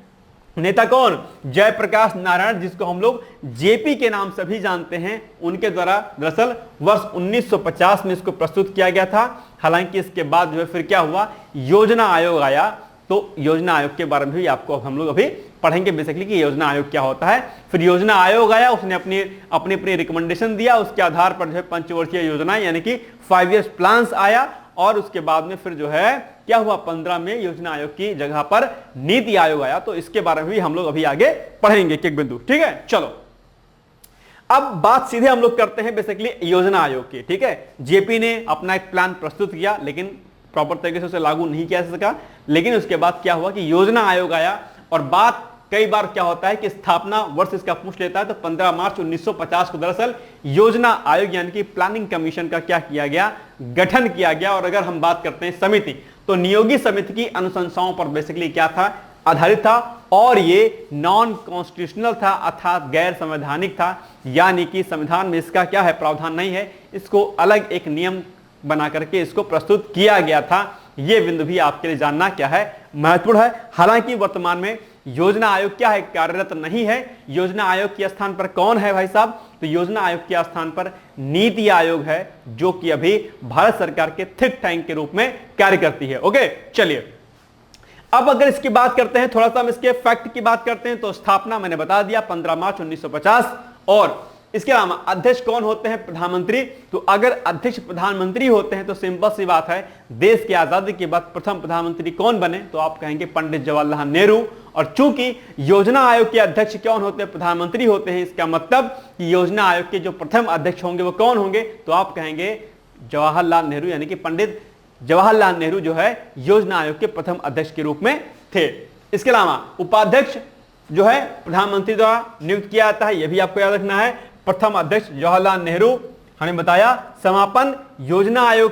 Speaker 1: नेता कौन, जयप्रकाश नारायण, जिसको हम लोग जेपी के नाम से भी जानते हैं, उनके द्वारा दरअसल वर्ष 1950 में इसको प्रस्तुत किया गया था। हालांकि इसके बाद जो है फिर क्या हुआ, योजना आयोग आया। तो योजना आयोग के बारे में भी आपको हम लोग अभी पढ़ेंगे बेसिकली कि योजना आयोग क्या होता है। फिर योजना आयोग आया, उसने अपनी रिकमेंडेशन दिया, उसके आधार पर जो है पंचवर्षीय योजना यानी कि 5 ईयर्स प्लान्स आया। और उसके बाद में फिर जो है क्या हुआ, 15 में योजना आयोग की जगह पर नीति आयोग आया। तो इसके बारे में भी हम लोग अभी आगे पढ़ेंगे एक बिंदु, ठीक है। चलो अब बात सीधे हम लोग करते हैं बेसिकली योजना आयोग की, ठीक है। जेपी ने अपना एक प्लान प्रस्तुत किया, लेकिन प्रॉपर तरीके से उसे लागू नहीं किया जा सका। लेकिन उसके बाद क्या हुआ कि योजना आयोग आया, और बात कई बार क्या होता है कि स्थापना वर्ष इसका पूछ लेता है। तो 15 मार्च 1950 को दरअसल योजना आयोग यानी कि प्लानिंग कमीशन का क्या किया गया, गठन किया गया। और अगर हम बात करते हैं समिति, तो नियोगी समिति की अनुशंसाओं पर बेसिकली क्या था, आधारित था। और ये नॉन कॉन्स्टिट्यूशनल था, अर्थात गैर संवैधानिक था, यानी कि संविधान में इसका क्या है, प्रावधान नहीं है। इसको अलग एक नियम बना करके इसको प्रस्तुत किया गया था। यह बिंदु भी आपके लिए जानना क्या है, महत्वपूर्ण है। हालांकि वर्तमान में योजना आयोग क्या है, कार्यरत नहीं है। योजना आयोग के स्थान पर कौन है भाई साहब, तो योजना आयोग के स्थान पर नीति आयोग है, जो कि अभी भारत सरकार के थिंक टैंक के रूप में कार्य करती है। ओके, चलिए अब अगर इसकी बात करते हैं, थोड़ा सा हम इसके फैक्ट की बात करते हैं। तो स्थापना मैंने बता दिया 15 मार्च 1950। और इसके अलावा अध्यक्ष कौन होते हैं, प्रधानमंत्री। तो अगर अध्यक्ष प्रधानमंत्री होते हैं तो सिंपल सी बात है, देश की आजादी के बाद प्रथम प्रधानमंत्री कौन बने, तो आप कहेंगे पंडित जवाहरलाल नेहरू। और चूंकि योजना आयोग के अध्यक्ष कौन होते हैं, प्रधानमंत्री होते हैं, इसका मतलब कि योजना आयोग के जो प्रथम अध्यक्ष होंगे वो कौन होंगे, तो आप कहेंगे जवाहरलाल नेहरू, यानी कि पंडित जवाहरलाल नेहरू जो है योजना आयोग के प्रथम अध्यक्ष के रूप में थे। इसके अलावा उपाध्यक्ष जो है प्रधानमंत्री द्वारा नियुक्त किया जाता है, यह भी आपको याद रखना है। प्रथम अध्यक्ष जवाहरलाल नेहरू, हमने बताया। समापन योजना आयोग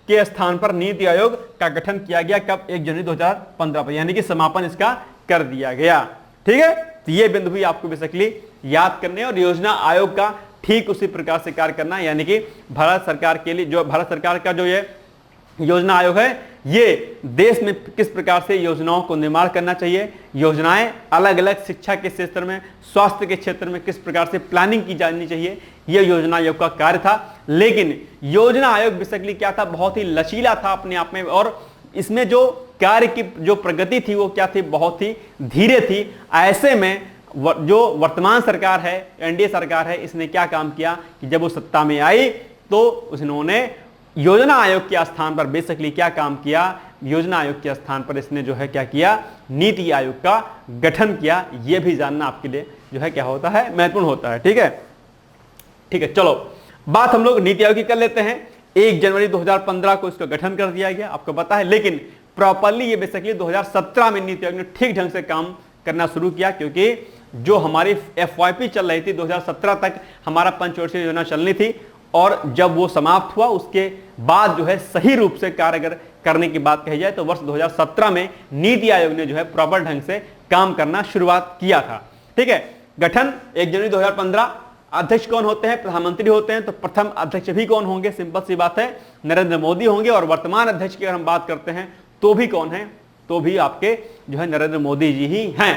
Speaker 1: के स्थान पर नीति आयोग का गठन किया गया, कब, 1 जनवरी 2015 पर, यानी कि समापन इसका कर दिया गया, ठीक है। तो ये बिंदु भी आपको बेसिकली याद करने, और योजना आयोग का ठीक उसी प्रकार से कार्य करना, यानी कि भारत सरकार के लिए जो भारत सरकार का जो ये योजना आयोग है, ये देश में किस प्रकार से योजनाओं को निर्माण करना चाहिए, योजनाएं अलग अलग शिक्षा के क्षेत्र में, स्वास्थ्य के क्षेत्र में किस प्रकार से प्लानिंग की जानी चाहिए, यह योजना आयोग का कार्य था। लेकिन योजना आयोग बेसिकली क्या था, बहुत ही लचीला था अपने आप में, और इसमें जो कार्य की जो प्रगति थी वो क्या थी, बहुत ही धीरे थी। ऐसे में जो वर्तमान सरकार है, एनडीए सरकार है, इसने क्या काम किया कि जब वो सत्ता में आई तो उन्होंने योजना आयोग के स्थान पर बेसिकली क्या काम किया, योजना आयोग के स्थान पर इसने जो है क्या किया, नीति आयोग का गठन किया। यह भी जानना आपके लिए जो है क्या होता है, महत्वपूर्ण होता है, ठीक है। ठीक है, चलो बात हम लोग नीति आयोग की कर लेते हैं। 1 जनवरी 2015 को इसका गठन कर दिया गया, आपको पता है। लेकिन प्रॉपरली ये बेसिकली 2017 में नीति आयोग ने ठीक ढंग से काम करना शुरू किया, क्योंकि जो हमारी FYP चल रही थी 2017 तक हमारा पंचवर्षीय योजना चलनी थी, और जब वो समाप्त हुआ उसके बाद जो है सही रूप से कार्य अगर करने की बात कही जाए तो वर्ष 2017 में नीति आयोग ने जो है प्रॉपर ढंग से काम करना शुरुआत किया था, ठीक है। गठन 1 जनवरी 2015। अध्यक्ष कौन होते हैं, प्रधानमंत्री होते हैं। तो प्रथम अध्यक्ष भी कौन होंगे, सिंपल सी बात है, नरेंद्र मोदी होंगे। और वर्तमान अध्यक्ष की अगर हम बात करते हैं तो भी कौन है, तो भी आपके जो है नरेंद्र मोदी जी ही हैं।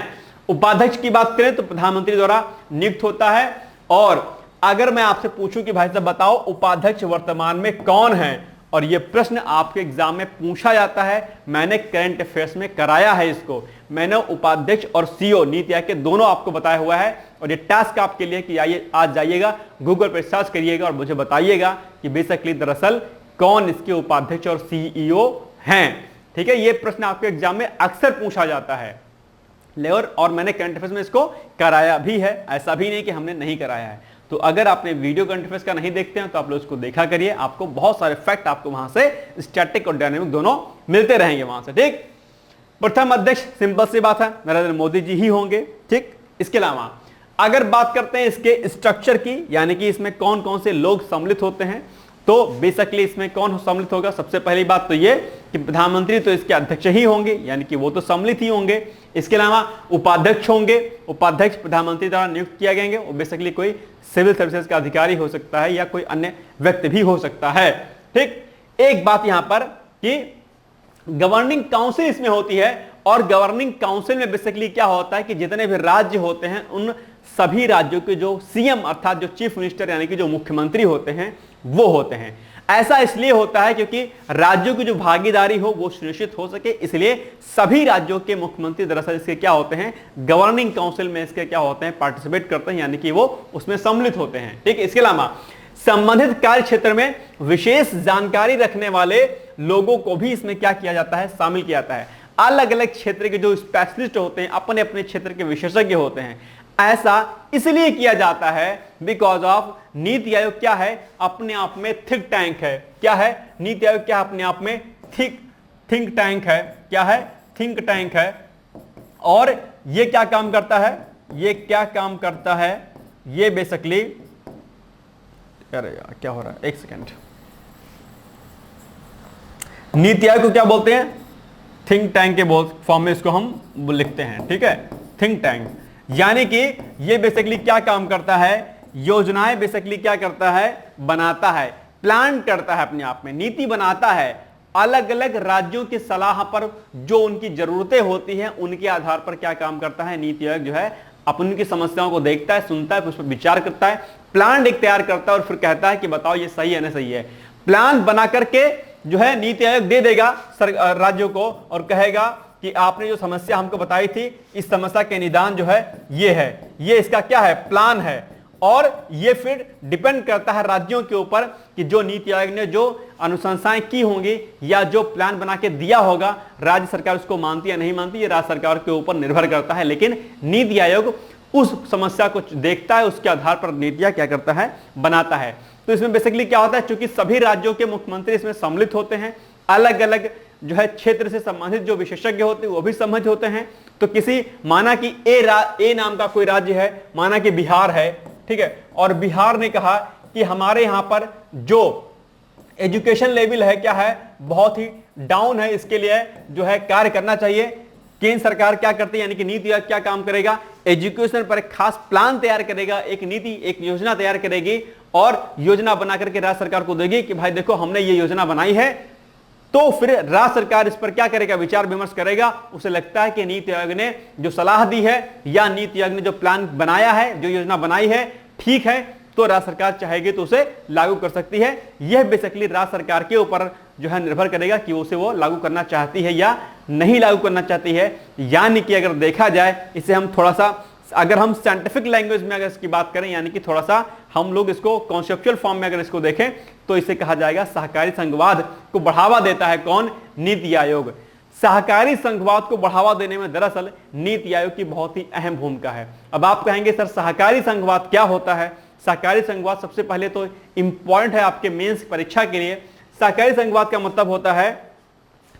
Speaker 1: उपाध्यक्ष की बात करें तो प्रधानमंत्री द्वारा नियुक्त होता है। और अगर मैं आपसे पूछूं कि भाई साहब बताओ उपाध्यक्ष वर्तमान में कौन है, और यह प्रश्न आपके एग्जाम में पूछा जाता है, मैंने करंट अफेयर्स में कराया है इसको, मैंने उपाध्यक्ष और सीओ नीति आयोग के दोनों आपको बताया हुआ है। और ये टास्क आपके लिए कि आइए आज जाइएगा गूगल पर सर्च करिएगा और मुझे बताइएगा कि बेसिकली दरअसल कौन इसके उपाध्यक्ष और सीईओ हैं, ठीक है। ये प्रश्न आपके एग्जाम में अक्सर पूछा जाता है, और मैंने करंट अफेयर्स में इसको कराया भी है, ऐसा भी नहीं कि हमने नहीं कराया है। तो अगर आपने वीडियो करंट अफेयर्स का नहीं देखते हैं तो आप लोग इसको देखा करिए, आपको बहुत सारे फैक्ट आपको वहां से स्टैटिक और डायनामिक दोनों मिलते रहेंगे वहां से, ठीक। प्रथम अध्यक्ष सिंपल सी बात है नरेंद्र मोदी जी ही होंगे, ठीक। इसके अलावा अगर बात करते हैं इसके स्ट्रक्चर की, यानी कि इसमें कौन कौन से लोग सम्मिलित होते हैं, तो बेसिकली इसमें कौन सम्मिलित होगा? सबसे पहली बात तो ये कि प्रधानमंत्री तो इसके अध्यक्ष ही होंगे, यानी कि वो तो सम्मिलित ही होंगे। इसके अलावा उपाध्यक्ष होंगे, उपाध्यक्ष प्रधानमंत्री द्वारा नियुक्त किया गएंगे। वो बेसिकली कोई सिविल सर्विसेज का अधिकारी हो सकता है या कोई अन्य व्यक्ति भी हो सकता है। ठीक, एक बात यहां पर कि गवर्निंग काउंसिल इसमें होती है, और गवर्निंग काउंसिल में बेसिकली क्या होता है कि जितने भी राज्य होते हैं उन सभी राज्यों के जो सीएम अर्थात जो चीफ मिनिस्टर यानी कि जो मुख्यमंत्री होते हैं वो होते हैं। ऐसा इसलिए होता है क्योंकि राज्यों की जो भागीदारी हो वो सुनिश्चित हो सके, इसलिए सभी राज्यों के मुख्यमंत्री दरअसल इसके क्या होते हैं, गवर्निंग काउंसिल में इसके क्या होते हैं, पार्टिसिपेट करते हैं, यानी कि वो उसमें सम्मिलित होते हैं। ठीक, इसके अलावा संबंधित कार्य क्षेत्र में विशेष जानकारी रखने वाले लोगों को भी इसमें क्या किया जाता है, शामिल किया जाता है। अलग अलग क्षेत्र के जो स्पेशलिस्ट होते हैं, अपने अपने क्षेत्र के विशेषज्ञ होते हैं। ऐसा इसलिए किया जाता है बिकॉज ऑफ नीति आयोग क्या है, अपने आप में थिंक टैंक है। क्या है? नीति आयोग क्या अपने आप में थिंक टैंक है। क्या है? थिंक टैंक है। और ये क्या काम करता है? ये क्या काम करता है? ये बेसिकली, अरे यार क्या हो रहा है, एक सेकेंड। नीति आयोग को क्या बोलते हैं? थिंक टैंक के फॉर्म में इसको हम लिखते हैं। ठीक है, थिंक टैंक, यानी कि ये बेसिकली क्या काम करता है, योजनाएं बेसिकली क्या करता है, बनाता है, प्लान करता है, अपने आप में नीति बनाता है। अलग अलग राज्यों की सलाह पर जो उनकी जरूरतें होती हैं उनके आधार पर क्या काम करता है, नीति आयोग जो है अपनी की समस्याओं को देखता है, सुनता है, उस पर विचार करता है, प्लान एक तैयार करता है और फिर कहता है कि बताओ ये सही है ना सही है। प्लान बना करके जो है नीति आयोग दे देगा राज्यों को और कहेगा कि आपने जो समस्या हमको बताई थी, इस समस्या के निदान जो है ये है, ये इसका क्या है, प्लान है। और ये फिर डिपेंड करता है राज्यों के ऊपर कि जो नीति आयोग ने जो अनुशंसाएं की होंगी या जो प्लान बना के दिया होगा, राज्य सरकार उसको मानती या नहीं मानती, ये राज्य सरकार के ऊपर निर्भर करता है। लेकिन नीति आयोग उस समस्या को देखता है, उसके आधार पर नीतियां क्या करता है, बनाता है। तो इसमें बेसिकली क्या होता है, चूंकि सभी राज्यों के मुख्यमंत्री इसमें सम्मिलित होते हैं, अलग अलग जो है क्षेत्र से संबंधित जो विशेषज्ञ होते हैं वो भी सम्मिलित होते हैं। तो किसी माना कि ए नाम का कोई राज्य है, माना कि बिहार है, ठीक है, और बिहार ने कहा कि हमारे यहां पर जो एजुकेशन लेवल है क्या है, बहुत ही डाउन है, इसके लिए जो है कार्य करना चाहिए। केंद्र सरकार क्या करती है, यानी कि नीति आयोग क्या काम करेगा, एजुकेशन पर एक खास प्लान तैयार करेगा, एक नीति एक योजना तैयार करेगी और योजना बना करके राज्य सरकार को देगी कि भाई देखो हमने ये योजना बनाई है। तो फिर राज्य सरकार इस पर क्या करेगा, विचार विमर्श करेगा। उसे लगता है कि नीति आयोग ने जो सलाह दी है या नीति आयोग ने जो प्लान बनाया है, जो योजना बनाई है, ठीक है, तो राज्य सरकार चाहेगी तो उसे लागू कर सकती है। यह बेसिकली राज्य सरकार के ऊपर जो है निर्भर करेगा कि उसे वो लागू करना चाहती है या नहीं लागू करना चाहती है। यानी कि अगर देखा जाए, इसे हम थोड़ा सा, अगर हम साइंटिफिक लैंग्वेज में अगर इसकी बात करें, यानी कि थोड़ा सा हम लोग इसको कॉन्सेप्चुअल फॉर्म में अगर इसको देखें तो इसे कहा जाएगा सहकारी संघवाद को बढ़ावा देता है कौन, नीति आयोग। सहकारी संघवाद को बढ़ावा देने में दरअसल नीति आयोग की बहुत ही अहम भूमिका है। अब आप कहेंगे सर सहकारी संघवाद क्या होता है? सहकारी संघवाद सबसे पहले तो इंपॉर्टेंट है आपके मेंस परीक्षा के लिए। सहकारी संघवाद का मतलब होता है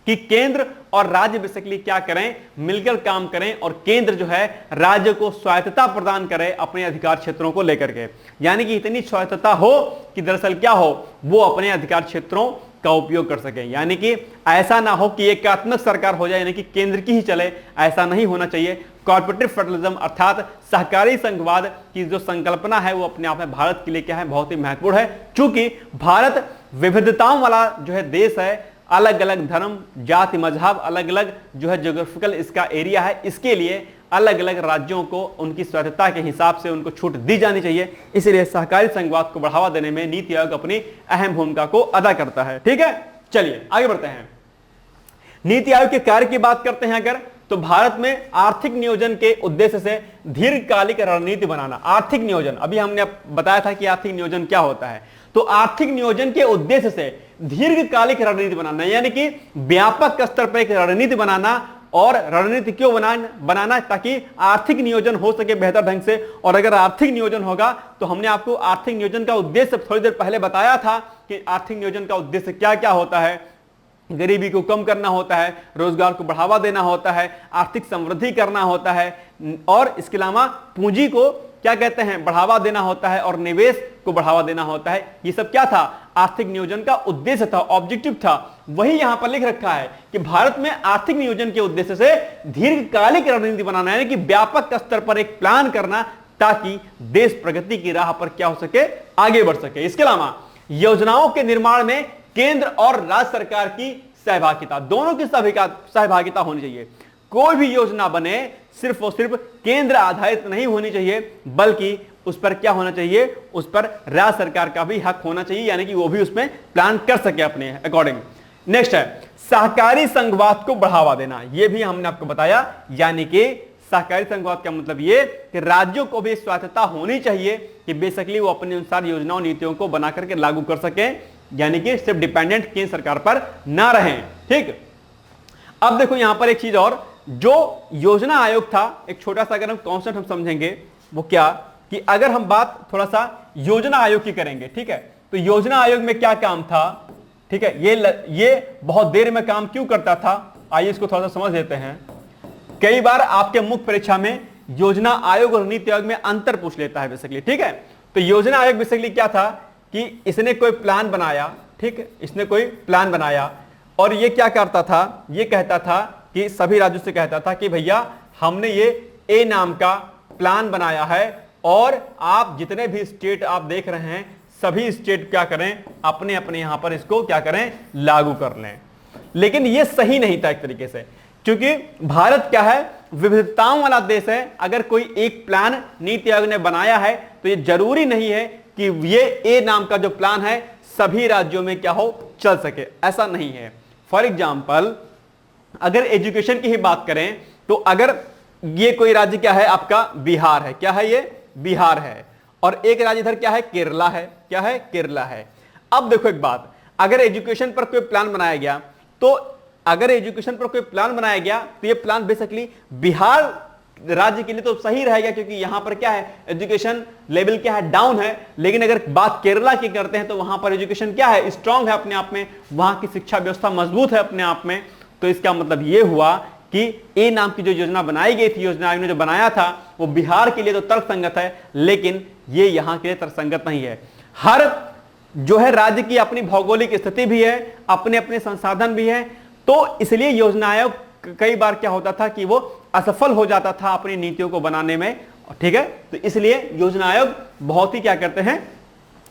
Speaker 1: कि केंद्र और राज्य बेसिकली क्या करें, मिलकर काम करें और केंद्र जो है राज्य को स्वायत्तता प्रदान करे अपने अधिकार क्षेत्रों को लेकर के। यानी कि इतनी स्वायत्तता हो कि दरअसल क्या हो, वो अपने अधिकार क्षेत्रों का उपयोग कर सके। यानी कि ऐसा ना हो कि एकात्मक सरकार हो जाए, यानी कि केंद्र की ही चले, ऐसा नहीं होना चाहिए। कॉर्पोरेटिव फेडरलिज्म अर्थात सहकारी संघवाद की जो संकल्पना है वो अपने आप में भारत के लिए क्या है, बहुत ही महत्वपूर्ण है। चूंकि भारत विविधताओं वाला जो है देश है, अलग अलग धर्म, जाति, मजहब, अलग अलग जो है ज्योग्राफिकल इसका एरिया है, इसके लिए अलग अलग राज्यों को उनकी स्वायत्तता के हिसाब से उनको छूट दी जानी चाहिए। इसलिए सहकारी संघवाद को बढ़ावा देने में नीति आयोग अपनी अहम भूमिका को अदा करता है। ठीक है, चलिए आगे बढ़ते हैं। नीति आयोग के कार्य की बात करते हैं अगर, तो भारत में आर्थिक नियोजन के उद्देश्य से दीर्घकालिक रणनीति बनाना। आर्थिक नियोजन, अभी हमने बताया था कि आर्थिक नियोजन क्या होता है। तो आर्थिक नियोजन के उद्देश्य से दीर्घकालिक रणनीति बनाना, यानी कि व्यापक स्तर पर एक रणनीति बनाना। और रणनीति क्यों बनाना, ताकि आर्थिक नियोजन हो सके बेहतर ढंग से। और अगर आर्थिक नियोजन होगा तो हमने आपको आर्थिक नियोजन का उद्देश्य थोड़ी देर पहले बताया था कि आर्थिक नियोजन का उद्देश्य क्या क्या होता है। गरीबी को कम करना होता है, रोजगार को बढ़ावा देना होता है, आर्थिक समृद्धि करना होता है, और इसके अलावा पूंजी को क्या कहते हैं, बढ़ावा देना होता है, और निवेश को बढ़ावा देना होता है। ये सब क्या था? आर्थिक नियोजन का उद्देश्य था, ऑब्जेक्टिव था। वही यहां पर लिख रखा है कि भारत में आर्थिक नियोजन के उद्देश्य से दीर्घकालिक रणनीति बनाना, यानी कि व्यापक स्तर पर एक प्लान करना, ताकि देश प्रगति की राह पर क्या हो सके, आगे बढ़ सके। इसके अलावा योजनाओं के निर्माण में केंद्र और राज्य सरकार की सहभागिता, दोनों की सहभागिता होनी चाहिए। कोई भी योजना बने सिर्फ और सिर्फ केंद्र आधारित नहीं होनी चाहिए, बल्कि उस पर क्या होना चाहिए, उस पर राज्य सरकार का भी हक होना चाहिए, यानी कि वो भी उसमें प्लान कर सके अपने अकॉर्डिंग। नेक्स्ट है सहकारी संघवाद को बढ़ावा देना। यह भी हमने आपको बताया, यानी कि सहकारी संघवाद का मतलब ये कि राज्यों को भी स्वायत्तता होनी चाहिए कि बेसिकली वो अपने अनुसार योजनाओं नीतियों को बना करके लागू कर सके, यानी कि सिर्फ डिपेंडेंट केंद्र सरकार पर ना रहें। ठीक, अब देखो यहां पर एक चीज और, जो योजना आयोग था, एक छोटा सा अगर हम कॉन्सेप्ट हम समझेंगे, वो क्या कि अगर हम बात थोड़ा सा योजना आयोग की करेंगे, ठीक है, तो योजना आयोग में क्या काम था, ठीक है, ये बहुत देर में काम क्यों करता था, आइए इसको थोड़ा सा समझ लेते हैं। कई बार आपके मुख्य परीक्षा में योजना आयोग और नीति आयोग में अंतर पूछ लेता है बेसिकली, ठीक है। तो योजना आयोग बेसिकली क्या था कि इसने कोई प्लान बनाया, ठीक है, इसने कोई प्लान बनाया और ये क्या करता था, ये कहता था कि सभी राज्यों से कहता था कि भैया हमने ये ए नाम का प्लान बनाया है और आप जितने भी स्टेट आप देख रहे हैं सभी स्टेट क्या करें, अपने अपने यहां पर इसको क्या करें, लागू कर लें। लेकिन ये सही नहीं था एक तरीके से, क्योंकि भारत क्या है, विविधताओं वाला देश है। अगर कोई एक प्लान नीति आयोग ने बनाया है तो ये जरूरी नहीं है कि ये ए नाम का जो प्लान है सभी राज्यों में क्या हो, चल सके, ऐसा नहीं है। फॉर एग्जाम्पल अगर एजुकेशन की ही बात करें तो अगर ये कोई राज्य क्या है आपका, बिहार है, क्या है ये, बिहार है, और एक राज्य इधर क्या है, केरला है, क्या है, केरला है। अब देखो एक बात, अगर एजुकेशन पर कोई प्लान बनाया गया तो अगर एजुकेशन पर कोई प्लान बनाया गया तो ये प्लान बेसिकली बिहार राज्य के लिए तो सही रहेगा, क्योंकि यहां पर क्या है, एजुकेशन लेवल क्या है, डाउन है। लेकिन अगर बात केरला की करते हैं तो वहां पर एजुकेशन क्या है, स्ट्रांग है अपने आप में, वहां की शिक्षा व्यवस्था मजबूत है अपने आप में। तो इसका मतलब यह हुआ कि ए नाम की जो योजना बनाई गई थी, योजना आयोग ने जो बनाया था, वो बिहार के लिए तो तर्कसंगत है, लेकिन ये यहां के लिए तर्कसंगत नहीं है। हर जो है राज्य की अपनी भौगोलिक स्थिति भी है, अपने अपने संसाधन भी है, तो इसलिए योजना आयोग कई बार क्या होता था कि वो असफल हो जाता था अपनी नीतियों को बनाने में, ठीक है। तो इसलिए योजना आयोग बहुत ही क्या करते हैं,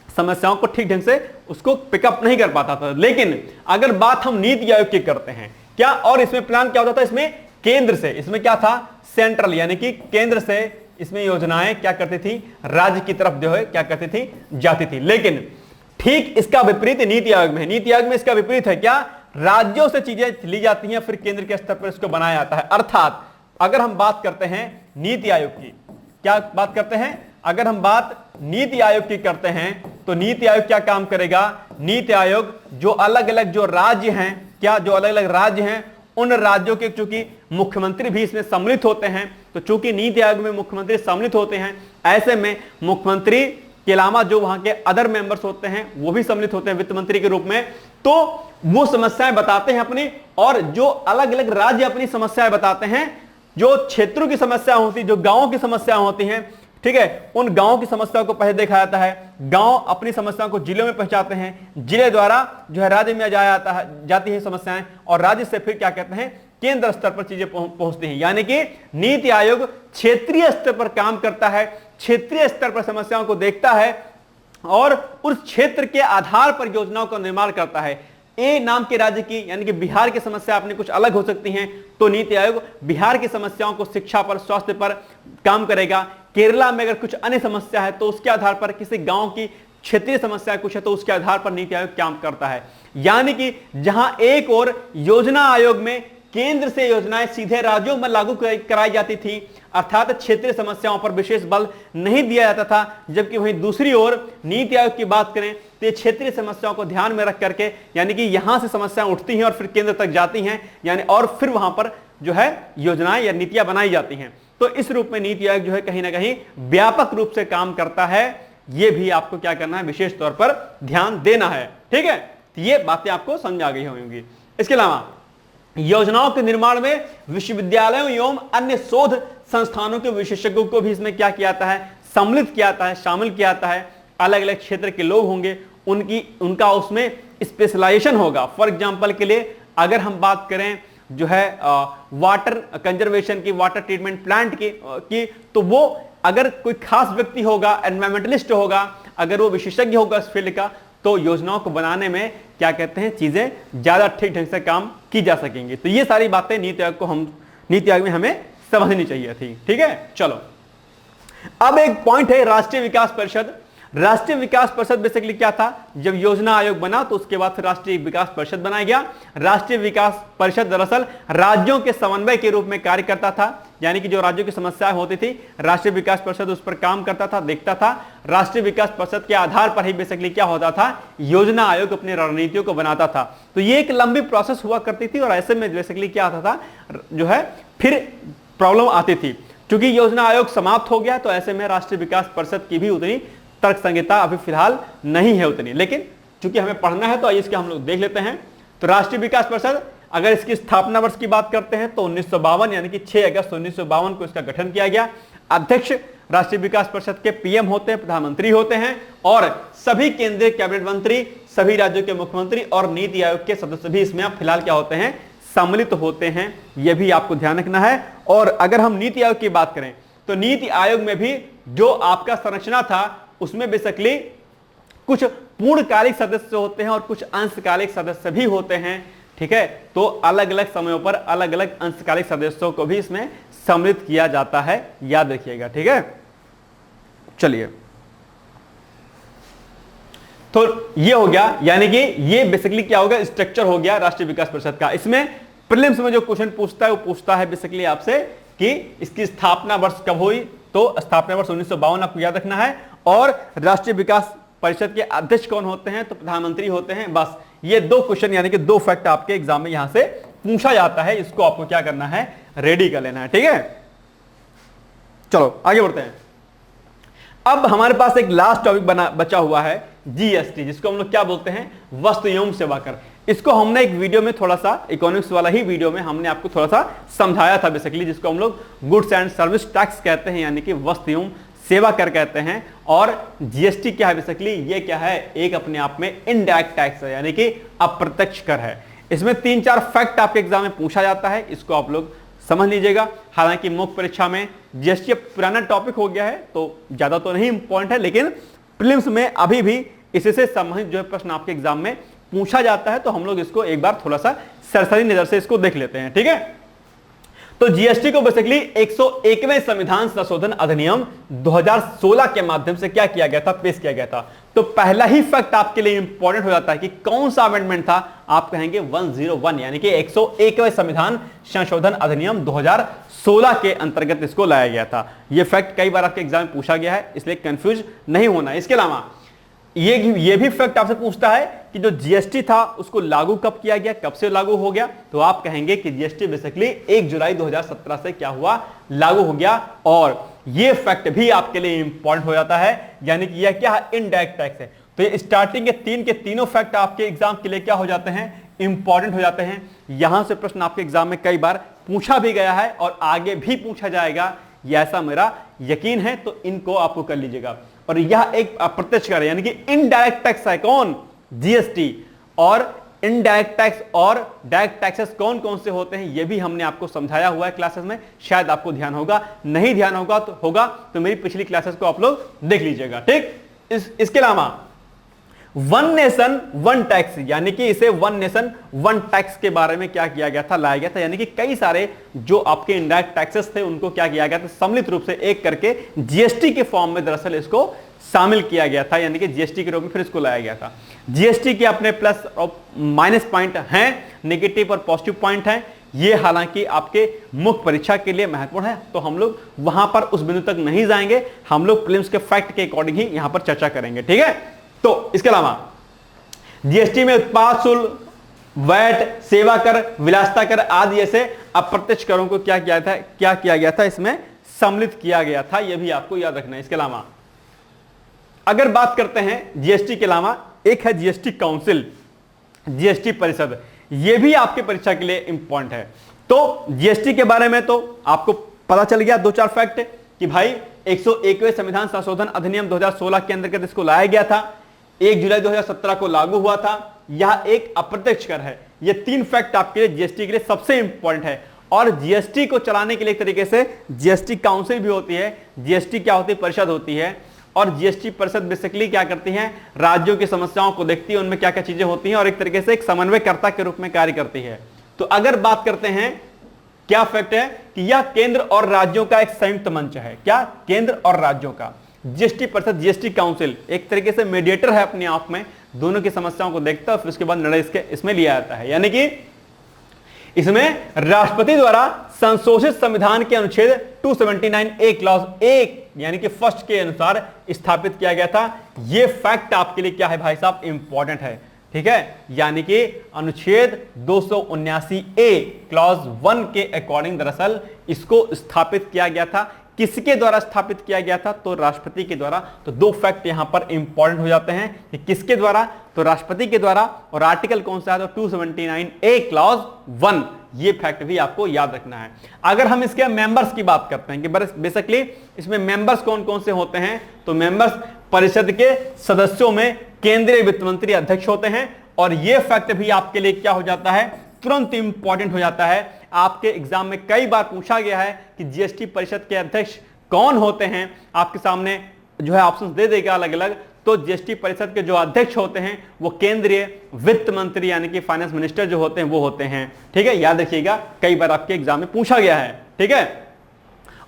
Speaker 1: समस्याओं को ठीक ढंग से उसको पिकअप नहीं कर पाता था। लेकिन अगर बात हम नीति आयोग की करते हैं, क्या और इसमें प्लान क्या होता था, इसमें केंद्र से, इसमें क्या था, सेंट्रल, यानी कि केंद्र से इसमें योजनाएं क्या करती थी, राज्य की तरफ जो है क्या करती थी, जाती थी। लेकिन ठीक इसका विपरीत नीति आयोग में है। नीति आयोग में इसका विपरीत है, क्या, राज्यों से चीजें ली जाती हैं, फिर केंद्र के स्तर पर इसको बनाया जाता है। अर्थात अगर हम बात करते हैं नीति आयोग की, क्या बात करते हैं, अगर हम बात नीति आयोग की करते हैं तो नीति आयोग क्या काम करेगा, नीति आयोग जो अलग अलग जो राज्य हैं, क्या जो अलग अलग राज्य हैं, उन राज्यों के चूंकि मुख्यमंत्री भी इसमें सम्मिलित होते हैं, तो चूंकि नीति आयोग में मुख्यमंत्री सम्मिलित होते हैं, ऐसे में मुख्यमंत्री के अलावा जो वहां के अदर मेंबर्स होते हैं वो भी सम्मिलित होते हैं वित्त मंत्री के रूप में। तो वो समस्याएं बताते हैं अपनी, और जो अलग अलग राज्य अपनी समस्याएं बताते हैं, जो क्षेत्रों की समस्या होती, जो गांवों की समस्या होती हैं, ठीक है, उन गांवों की समस्याओं को पहले देखा जाता है, गांव अपनी समस्याओं को जिलों में पहुंचाते हैं, जिले द्वारा जो है राज्य में जाया जाता है, जाती है समस्याएं, और राज्य से फिर क्या कहते हैं, केंद्र स्तर पर चीजें पहुंचती हैं। यानी कि नीति आयोग क्षेत्रीय स्तर पर काम करता है, क्षेत्रीय स्तर पर समस्याओं को देखता है और उस क्षेत्र के आधार पर योजनाओं का निर्माण करता है। ए नाम के राज्य की, यानी कि बिहार की समस्या अपनी कुछ अलग हो सकती हैं, तो नीति आयोग बिहार की समस्याओं को शिक्षा पर, स्वास्थ्य पर काम करेगा। केरला में अगर कुछ अन्य समस्या है तो उसके आधार पर, किसी गांव की क्षेत्रीय समस्या कुछ है तो उसके आधार पर नीति आयोग काम करता है। यानी कि जहां एक और योजना आयोग में केंद्र से योजनाएं सीधे राज्यों में लागू कराई जाती थी, अर्थात क्षेत्रीय समस्याओं पर विशेष बल नहीं दिया जाता था, जबकि वहीं दूसरी ओर नीति आयोग की बात करें तो ये क्षेत्रीय समस्याओं को ध्यान में रख करके, यानी कि यहां से समस्याएं उठती हैं और फिर केंद्र तक जाती हैं, यानी और फिर वहां पर जो है योजनाएं या नीतियां बनाई जाती हैं। तो इस रूप में नीति आयोग जो है कहीं ना कहीं व्यापक रूप से काम करता है। यह भी आपको क्या करना है, विशेष तौर पर ध्यान देना है, ठीक है। तो ये बातें आपको समझ आ गई होंगी। इसके अलावा योजनाओं के निर्माण में विश्वविद्यालयों एवं अन्य शोध संस्थानों के विशेषज्ञों को भी इसमें क्या किया जाता है, सम्मिलित किया जाता है, शामिल किया जाता है। अलग अलग क्षेत्र के लोग होंगे, उनका उसमें स्पेशलाइजेशन होगा। फॉर एग्जांपल के लिए अगर हम बात करें जो है वाटर कंजर्वेशन की, वाटर ट्रीटमेंट प्लांट की, तो वो अगर कोई खास व्यक्ति होगा, एनवायरमेंटलिस्ट होगा, अगर वो विशेषज्ञ होगा इस फील्ड का, तो योजनाओं को बनाने में क्या कहते हैं, चीजें ज्यादा ठीक ढंग से काम की जा सकेंगी। तो ये सारी बातें नीति आयोग में हमें समझनी चाहिए थी। ठीक है, चलो अब एक पॉइंट है राष्ट्रीय विकास परिषद। राष्ट्रीय विकास परिषद बेसिकली क्या था, जब योजना आयोग बना तो उसके बाद फिर राष्ट्रीय विकास परिषद बनाया गया। राष्ट्रीय विकास परिषद दरअसल राज्यों के समन्वय के रूप में कार्य करता था, यानी कि जो राज्यों की समस्याएं होती थी राष्ट्रीय विकास परिषद उस पर काम करता था, देखता था। राष्ट्रीय विकास परिषद के आधार पर ही बेसिकली क्या होता था, योजना आयोग अपनी रणनीतियों को बनाता था। तो ये एक लंबी प्रोसेस हुआ करती थी और ऐसे में बेसिकली क्या आता था जो है फिर प्रॉब्लम आती थी। क्योंकि योजना आयोग समाप्त हो गया तो ऐसे में राष्ट्रीय विकास परिषद की भी उतनी तर्क संहिता अभी फिलहाल नहीं है उतनी, लेकिन चूंकि हमें पढ़ना है तो आइए इसके हम लोग देख लेते हैं। तो राष्ट्रीय विकास परिषद अगर इसकी स्थापना वर्ष की बात करते हैं तो 1952 यानी कि 6 अगस्त 1952 को इसका गठन किया गया। अध्यक्ष राष्ट्रीय विकास परिषद के पीएम होते हैं, प्रधानमंत्री होते हैं, और सभी केंद्रीय कैबिनेट मंत्री, सभी राज्यों के मुख्यमंत्री और नीति आयोग के सदस्य भी इसमें अब फिलहाल क्या होते हैं, सम्मिलित होते हैं। यह भी आपको ध्यान रखना है। और अगर हम नीति आयोग की बात करें तो नीति आयोग में भी जो आपका संरचना था उसमें बेसिकली कुछ पूर्णकालिक सदस्य होते हैं और कुछ अंशकालिक सदस्य भी होते हैं। ठीक है, तो अलग अलग समयों पर अलग अलग अंशकालिक सदस्यों को भी इसमें सम्मिलित किया जाता है, याद रखिएगा। ठीक है, चलिए, तो ये हो गया, यानी कि ये बेसिकली क्या होगा, स्ट्रक्चर हो गया राष्ट्रीय विकास परिषद का। इसमें प्रीलिम्स में जो क्वेश्चन पूछता है वो पूछता है बेसिकली आपसे कि इसकी स्थापना वर्ष कब हुई, तो स्थापना वर्ष 1952 आपको याद रखना है। और राष्ट्रीय विकास परिषद के अध्यक्ष कौन होते हैं, तो प्रधानमंत्री होते हैं। बस ये दो क्वेश्चन यानी कि दो फैक्ट आपके एग्जाम में यहां से पूछा जाता है, इसको आपको क्या करना है, रेडी कर लेना है। ठीक है, चलो आगे बढ़ते हैं। अब हमारे पास एक लास्ट टॉपिक बचा हुआ है जीएसटी, जिसको हम लोग क्या बोलते हैं, वस्तु एवं सेवा कर। इसको हमने एक वीडियो में थोड़ा सा, इकोनॉमिक्स वाला ही वीडियो में हमने आपको थोड़ा सा समझाया था बेसिकली, जिसको हम लोग गुड्स एंड सर्विस टैक्स कहते हैं, यानी कि वस्तु एवं सेवा कर कहते हैं। और जीएसटी क्या है बेसिकली, ये क्या है, एक अपने आप में इनडायरेक्ट टैक्स है, यानी कि अप्रत्यक्ष कर है। इसमें 3-4 फैक्ट आपके एग्जाम में पूछा जाता है, इसको आप लोग समझ लीजिएगा। हालांकि मुख्य परीक्षा में जीएसटी पुराना टॉपिक हो गया है तो ज्यादा तो नहीं इंपॉर्टेंट है, लेकिन प्रीलिम्स में अभी भी इससे संबंधित जो है प्रश्न आपके एग्जाम में पूछा जाता है, तो हम लोग इसको एक बार थोड़ा सा सरसरी नजर से इसको देख लेते हैं। ठीक है, तो जीएसटी को बेसिकली 101वें संविधान संशोधन अधिनियम 2016 के माध्यम से क्या किया गया था, पेश किया गया था। तो पहला ही फैक्ट आपके लिए इंपॉर्टेंट हो जाता है कि कौन सा अमेंडमेंट था, आप कहेंगे 101, यानी कि 101वें संविधान संशोधन अधिनियम 2016 के अंतर्गत इसको लाया गया था। यह फैक्ट कई बार आपके एग्जाम में पूछा गया है, इसलिए कंफ्यूज नहीं होना। इसके अलावा ये भी फैक्ट आपसे पूछता है कि जो जीएसटी था उसको लागू कब किया गया, कब से लागू हो गया, तो आप कहेंगे कि जीएसटी बेसिकली 1 जुलाई 2017 से क्या हुआ, लागू हो गया। और ये फैक्ट भी आपके लिए इंपॉर्टेंट हो जाता है, यानी कि यह क्या है, इनडायरेक्ट टैक्स है। तो ये स्टार्टिंग के तीनों फैक्ट आपके एग्जाम के लिए क्या हो जाते हैं, इंपॉर्टेंट हो जाते हैं। यहां से प्रश्न आपके एग्जाम में कई बार पूछा भी गया है और आगे भी पूछा जाएगा, यह ऐसा मेरा यकीन है, तो इनको आपको कर लीजिएगा। और यह एक अप्रत्यक्ष कर है, यानी कि इनडायरेक्ट टैक्स है कौन, जीएसटी। और इनडायरेक्ट टैक्स और डायरेक्ट टैक्सेस कौन कौन से होते हैं, यह भी हमने आपको समझाया हुआ है क्लासेस में, शायद आपको ध्यान होगा, नहीं ध्यान होगा तो मेरी पिछली क्लासेस को आप लोग देख लीजिएगा। ठीक, इसके अलावा वन नेशन वन टैक्स, यानी कि इसे वन नेशन वन टैक्स के बारे में क्या किया गया था, लाया गया था। यानी कि कई सारे जो आपके इनडायरेक्ट टैक्सेस थे उनको क्या किया गया था, सम्मिलित रूप से एक करके जीएसटी के फॉर्म में दरअसल इसको शामिल किया गया था, यानी कि जीएसटी के रूप में फिर इसको लाया गया था। जीएसटी के अपने प्लस और माइनस पॉइंट हैं, नेगेटिव और पॉजिटिव पॉइंट हैं। ये हालांकि आपके मुख्य परीक्षा के लिए महत्वपूर्ण है, तो हम लोग वहां पर उस बिंदु तक नहीं जाएंगे, हम लोग प्रीलिम्स के फैक्ट के अकॉर्डिंग ही यहां पर चर्चा करेंगे। ठीक है, तो इसके अलावा जीएसटी में उत्पाद शुल्क, वैट, सेवा कर, विलासिता कर आदि ऐसे अप्रत्यक्ष करों को क्या किया गया था, इसमें सम्मिलित किया गया था। यह भी आपको याद रखना है। इसके अलावा अगर बात करते हैं जीएसटी के अलावा, एक है जीएसटी काउंसिल, जीएसटी परिषद, यह भी आपके परीक्षा के लिए इंपॉर्टेंट है। तो जीएसटी के बारे में तो आपको पता चल गया 2-4 फैक्ट कि भाई 101वें संविधान संशोधन अधिनियम 2016 के अंतर्गत इसको लाया गया था। 1 जुलाई 2017 को लागू हुआ था। यह एक अप्रत्यक्ष कर है। ये 3 फैक्ट आपके लिए जीएसटी के लिए सबसे इंपॉर्टेंट है। और जीएसटी को चलाने के लिए एक तरीके से जीएसटी काउंसिल भी होती है। जीएसटी क्या होती है? परिषद होती है। और जीएसटी परिषद बेसिकली क्या करती है? राज्यों की समस्याओं को देखती है, उनमें क्या क्या चीजें होती हैं और एक तरीके से एक समन्वयकर्ता के रूप में कार्य करती है। तो अगर बात करते हैं, क्या फैक्ट है कि यह केंद्र और राज्यों का एक संयुक्त मंच है। क्या? केंद्र और राज्यों का जीएसटी परिषद, जीएसटी काउंसिल एक तरीके से मीडिएटर है अपने आप में, दोनों की समस्याओं को देखता है, फिर उसके बाद निर्णय इसमें लिया जाता है। यानी कि इसमें राष्ट्रपति द्वारा संशोधित संविधान के अनुच्छेद 279A क्लॉज 1 यानी कि फर्स्ट के अनुसार स्थापित किया गया था। यह फैक्ट आपके लिए क्या है भाई साहब? इंपॉर्टेंट है। ठीक है, यानी कि अनुच्छेद 279A क्लॉज 1 के अकॉर्डिंग दरअसल इसको स्थापित किया गया था। किसके द्वारा स्थापित किया गया था? तो राष्ट्रपति के द्वारा। तो 2 फैक्ट यहां पर इंपॉर्टेंट हो जाते हैं कि किसके द्वारा? तो राष्ट्रपति के द्वारा। और आर्टिकल कौन सा है? तो 279A क्लॉज 1। ये फैक्ट भी आपको याद रखना है। अगर हम इसके मेंबर्स की बात करते हैं कि बेसिकली इसमें मेंबर्स कौन कौन से होते हैं, तो मेंबर्स परिषद के सदस्यों में केंद्रीय वित्त मंत्री अध्यक्ष होते हैं। और यह फैक्ट भी आपके लिए क्या हो जाता है? तुरंत इंपॉर्टेंट हो जाता है। आपके एग्जाम में कई बार पूछा गया है कि जीएसटी परिषद के अध्यक्ष कौन होते हैं। आपके सामने जो है ऑप्शन दे देगा अलग अलग। तो जीएसटी परिषद के जो अध्यक्ष होते हैं वो केंद्रीय वित्त मंत्री यानी कि फाइनेंस मिनिस्टर जो होते हैं वो होते हैं। ठीक है, याद रखिएगा, कई बार आपके एग्जाम में पूछा गया है। ठीक है,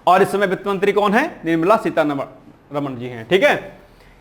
Speaker 1: और इस समय वित्त मंत्री कौन है? निर्मला सीतारमण जी हैं। ठीक है,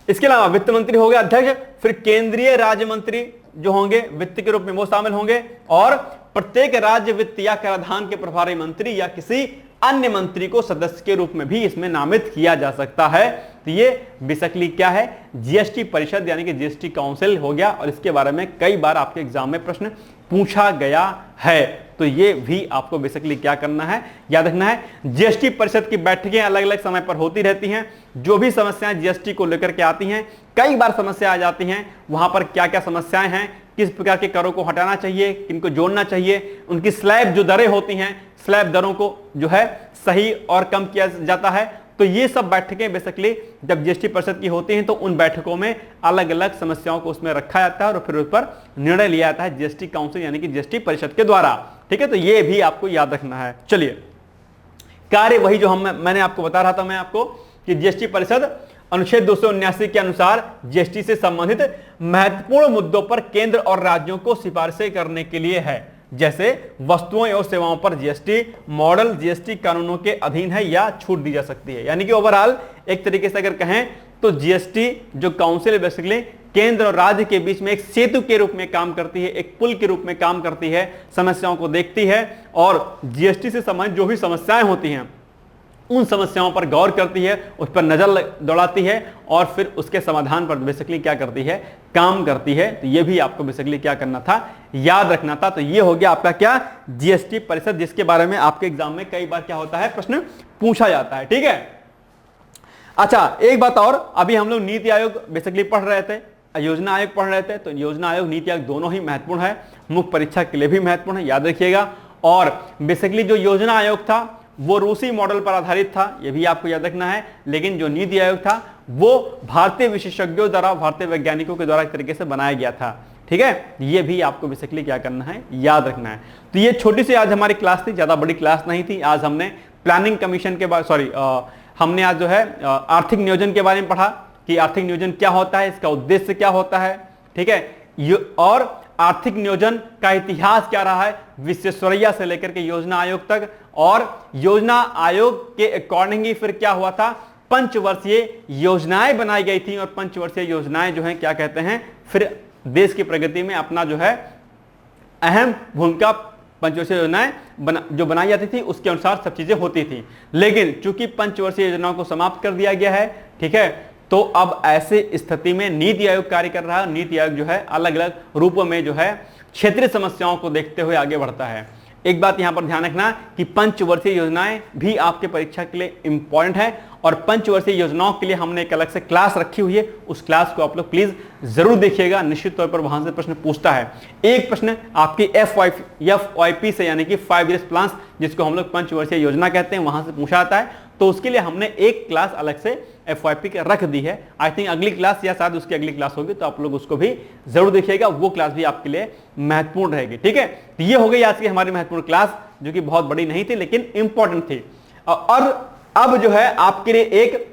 Speaker 1: इसके अलावा वित्त मंत्री हो गया अध्यक्ष, फिर केंद्रीय राज्य मंत्री जो होंगे वित्त के रूप में वो शामिल होंगे, और प्रत्येक राज्य वित्त या कराधान के प्रभारी मंत्री या किसी अन्य मंत्री को सदस्य के रूप में भी इसमें नामित किया जा सकता है। तो ये बेसिकली क्या है? जीएसटी परिषद यानी कि जीएसटी काउंसिल हो गया। और इसके बारे में कई बार आपके एग्जाम में प्रश्न पूछा गया है। तो ये भी आपको बेसिकली क्या करना है? याद रखना है। जीएसटी परिषद की बैठकें अलग अलग समय पर होती रहती हैं। जो भी समस्याएं जीएसटी को लेकर के आती हैं, कई बार समस्या आ जाती हैं, वहां पर क्या क्या समस्याएं हैं, किस प्रकार के करों को हटाना चाहिए, किनको जोड़ना चाहिए, उनकी स्लैब जो दरें होती हैं, स्लैब दरों को जो है सही और कम किया जाता है। तो ये सब बैठकें बेसिकली जब जीएसटी परिषद की होती हैं तो उन बैठकों में अलग अलग समस्याओं को उसमें रखा जाता है और फिर उस पर निर्णय लिया जाता है जीएसटी काउंसिल यानी कि जीएसटी परिषद के द्वारा। ठीक है, तो ये भी आपको याद रखना है। चलिए, कार्य वही जो मैंने आपको बता रहा था मैं आपको कि जीएसटी परिषद अनुच्छेद 279 के अनुसार जीएसटी से संबंधित महत्वपूर्ण मुद्दों पर केंद्र और राज्यों को सिफारिशें करने के लिए है, जैसे वस्तुओं और सेवाओं पर जीएसटी मॉडल जीएसटी कानूनों के अधीन है या छूट दी जा सकती है। यानी कि ओवरऑल एक तरीके से अगर कहें तो जीएसटी जो काउंसिल बेसिकली केंद्र और राज्य के बीच में एक सेतु के रूप में काम करती है, एक पुल के रूप में काम करती है, समस्याओं को देखती है और जीएसटी से संबंधित जो भी समस्याएं होती हैं उन समस्याओं पर गौर करती है, उस पर नजर दौड़ाती है और फिर उसके समाधान पर बेसिकली क्या करती है? काम करती है। तो ये भी आपको बेसिकली क्या करना था? याद रखना था। तो ये हो गया आपका क्या? जीएसटी परिषद, जिसके बारे में आपके एग्जाम में कई बार क्या होता है? प्रश्न पूछा जाता है। ठीक है, अच्छा एक बात और, अभी हम लोग नीति आयोग बेसिकली पढ़ रहे थे, योजना आयोग पढ़ रहे थे। तो योजना आयोग नीति आयोग दोनों ही महत्वपूर्ण है, मुख्य परीक्षा के लिए भी महत्वपूर्ण है, याद रखिएगा। और बेसिकली जो योजना आयोग था वो रूसी मॉडल पर आधारित था, ये भी आपको याद रखना है। लेकिन जो नीति आयोग था वो भारतीय विशेषज्ञों द्वारा, भारतीय वैज्ञानिकों के द्वारा एक तरीके से बनाया गया था। ठीक है, ये भी आपको बेसिकली क्या करना है? याद रखना है। तो ये छोटी सी आज हमारी क्लास थी, ज्यादा बड़ी क्लास नहीं थी। आज हमने प्लानिंग कमीशन के बारे हमने आज जो है आर्थिक नियोजन के बारे में पढ़ा कि आर्थिक नियोजन क्या होता है, इसका उद्देश्य क्या होता है। ठीक है, और आर्थिक नियोजन का इतिहास क्या रहा है विश्वेश्वरैया से लेकर के योजना आयोग तक, और योजना आयोग के अकॉर्डिंग ही फिर क्या हुआ था? पंचवर्षीय योजनाएं बनाई गई थी और पंचवर्षीय योजनाएं जो हैं क्या कहते हैं? फिर देश की प्रगति में अपना जो है अहम भूमिका पंचवर्षीय योजनाएं जो बनाई जाती थी उसके अनुसार सब चीजें होती थी। लेकिन चूंकि पंचवर्षीय योजनाओं को समाप्त कर दिया गया है, ठीक है, तो अब ऐसे स्थिति में नीति आयोग कार्य कर रहा है। नीति आयोग जो है अलग अलग रूपों में जो है क्षेत्रीय समस्याओं को देखते हुए आगे बढ़ता है। एक बात यहां पर ध्यान रखना कि पंचवर्षीय योजनाएं भी आपके परीक्षा के लिए इंपॉर्टेंट है और पंचवर्षीय योजनाओं के लिए हमने एक अलग से क्लास रखी हुई है, उस क्लास को आप लोग प्लीज जरूर देखिएगा, निश्चित तौर पर वहां से प्रश्न पूछता है। एक प्रश्न आपकी FYP से यानी कि 5 ईयर्स प्लान, जिसको हम लोग पंचवर्षीय योजना कहते हैं, वहां से पूछा जाता है। तो उसके लिए हमने एक क्लास अलग से FYP के रख दी है। आई थिंक अगली क्लास या शायद उसकी अगली क्लास होगी, तो आप लोग उसको भी जरूर देखिएगा, वो क्लास भी आपके लिए महत्वपूर्ण रहेगी। ठीक है, तो ये हो गई आज की हमारी महत्वपूर्ण क्लास, जो कि बहुत बड़ी नहीं थी लेकिन इंपॉर्टेंट थी। और अब जो है आपके लिए एक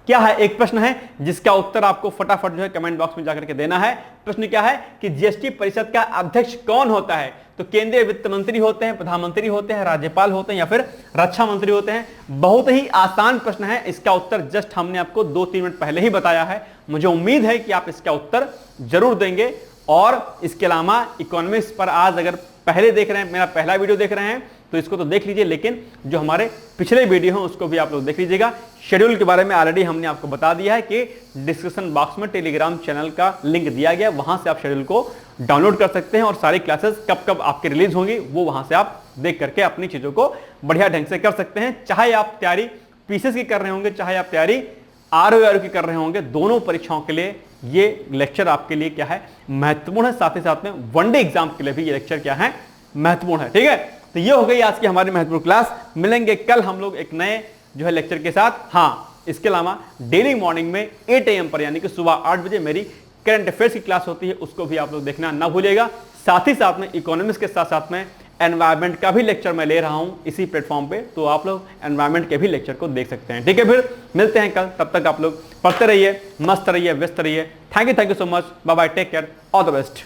Speaker 1: क्या है, एक प्रश्न है जिसका उत्तर आपको फटाफट जो है कमेंट बॉक्स में जाकर के देना है। प्रश्न क्या है कि जीएसटी परिषद का अध्यक्ष कौन होता है? तो केंद्रीय वित्त मंत्री होते हैं, प्रधानमंत्री होते हैं, राज्यपाल होते हैं, या फिर रक्षा मंत्री होते हैं? बहुत ही आसान प्रश्न है, इसका उत्तर जस्ट हमने आपको 2-3 मिनट पहले ही बताया है। मुझे उम्मीद है कि आप इसका उत्तर जरूर देंगे। और इसके अलावा इकोनॉमिक्स पर आज अगर पहले देख रहे हैं, मेरा पहला वीडियो देख रहे हैं, तो इसको तो देख लीजिए, लेकिन जो हमारे पिछले वीडियो हैं उसको भी आप लोग देख लीजिएगा। शेड्यूल के बारे में ऑलरेडी हमने आपको बता दिया है कि डिस्क्रिप्शन बॉक्स में टेलीग्राम चैनल का लिंक दिया गया, वहां से आप शेड्यूल को डाउनलोड कर सकते हैं और सारी क्लासेस कब कब आपकी रिलीज होंगी वो वहां से आप देख करके अपनी चीजों को बढ़िया ढंग से कर सकते हैं। चाहे आप तैयारी पीसीएस की कर रहे होंगे, चाहे आप तैयारी आरओ की कर रहे होंगे, दोनों परीक्षाओं के लिए ये लेक्चर आपके लिए क्या है, महत्वपूर्ण है। साथ ही साथ में वनडे एग्जाम के लिए भी ये लेक्चर क्या है, महत्वपूर्ण है। ठीक है, तो ये हो गई आज की हमारी महत्वपूर्ण क्लास। मिलेंगे कल हम लोग एक नए जो है लेक्चर के साथ। हाँ, इसके अलावा डेली मॉर्निंग में 8 AM पर, यानी कि सुबह 8 बजे मेरी करंट अफेयर्स की क्लास होती है, उसको भी आप लोग देखना ना भूलिएगा। साथ ही साथ में इकोनॉमिक्स के साथ साथ में एनवायरमेंट का भी लेक्चर मैं ले रहा हूं इसी प्लेटफॉर्म पे, तो आप लोग एनवायरमेंट के भी लेक्चर को देख सकते हैं। ठीक है, फिर मिलते हैं कल, तब तक आप लोग पढ़ते रहिए, मस्त रहिए, व्यस्त रहिए। Thank you so much, bye bye, take care, all the best.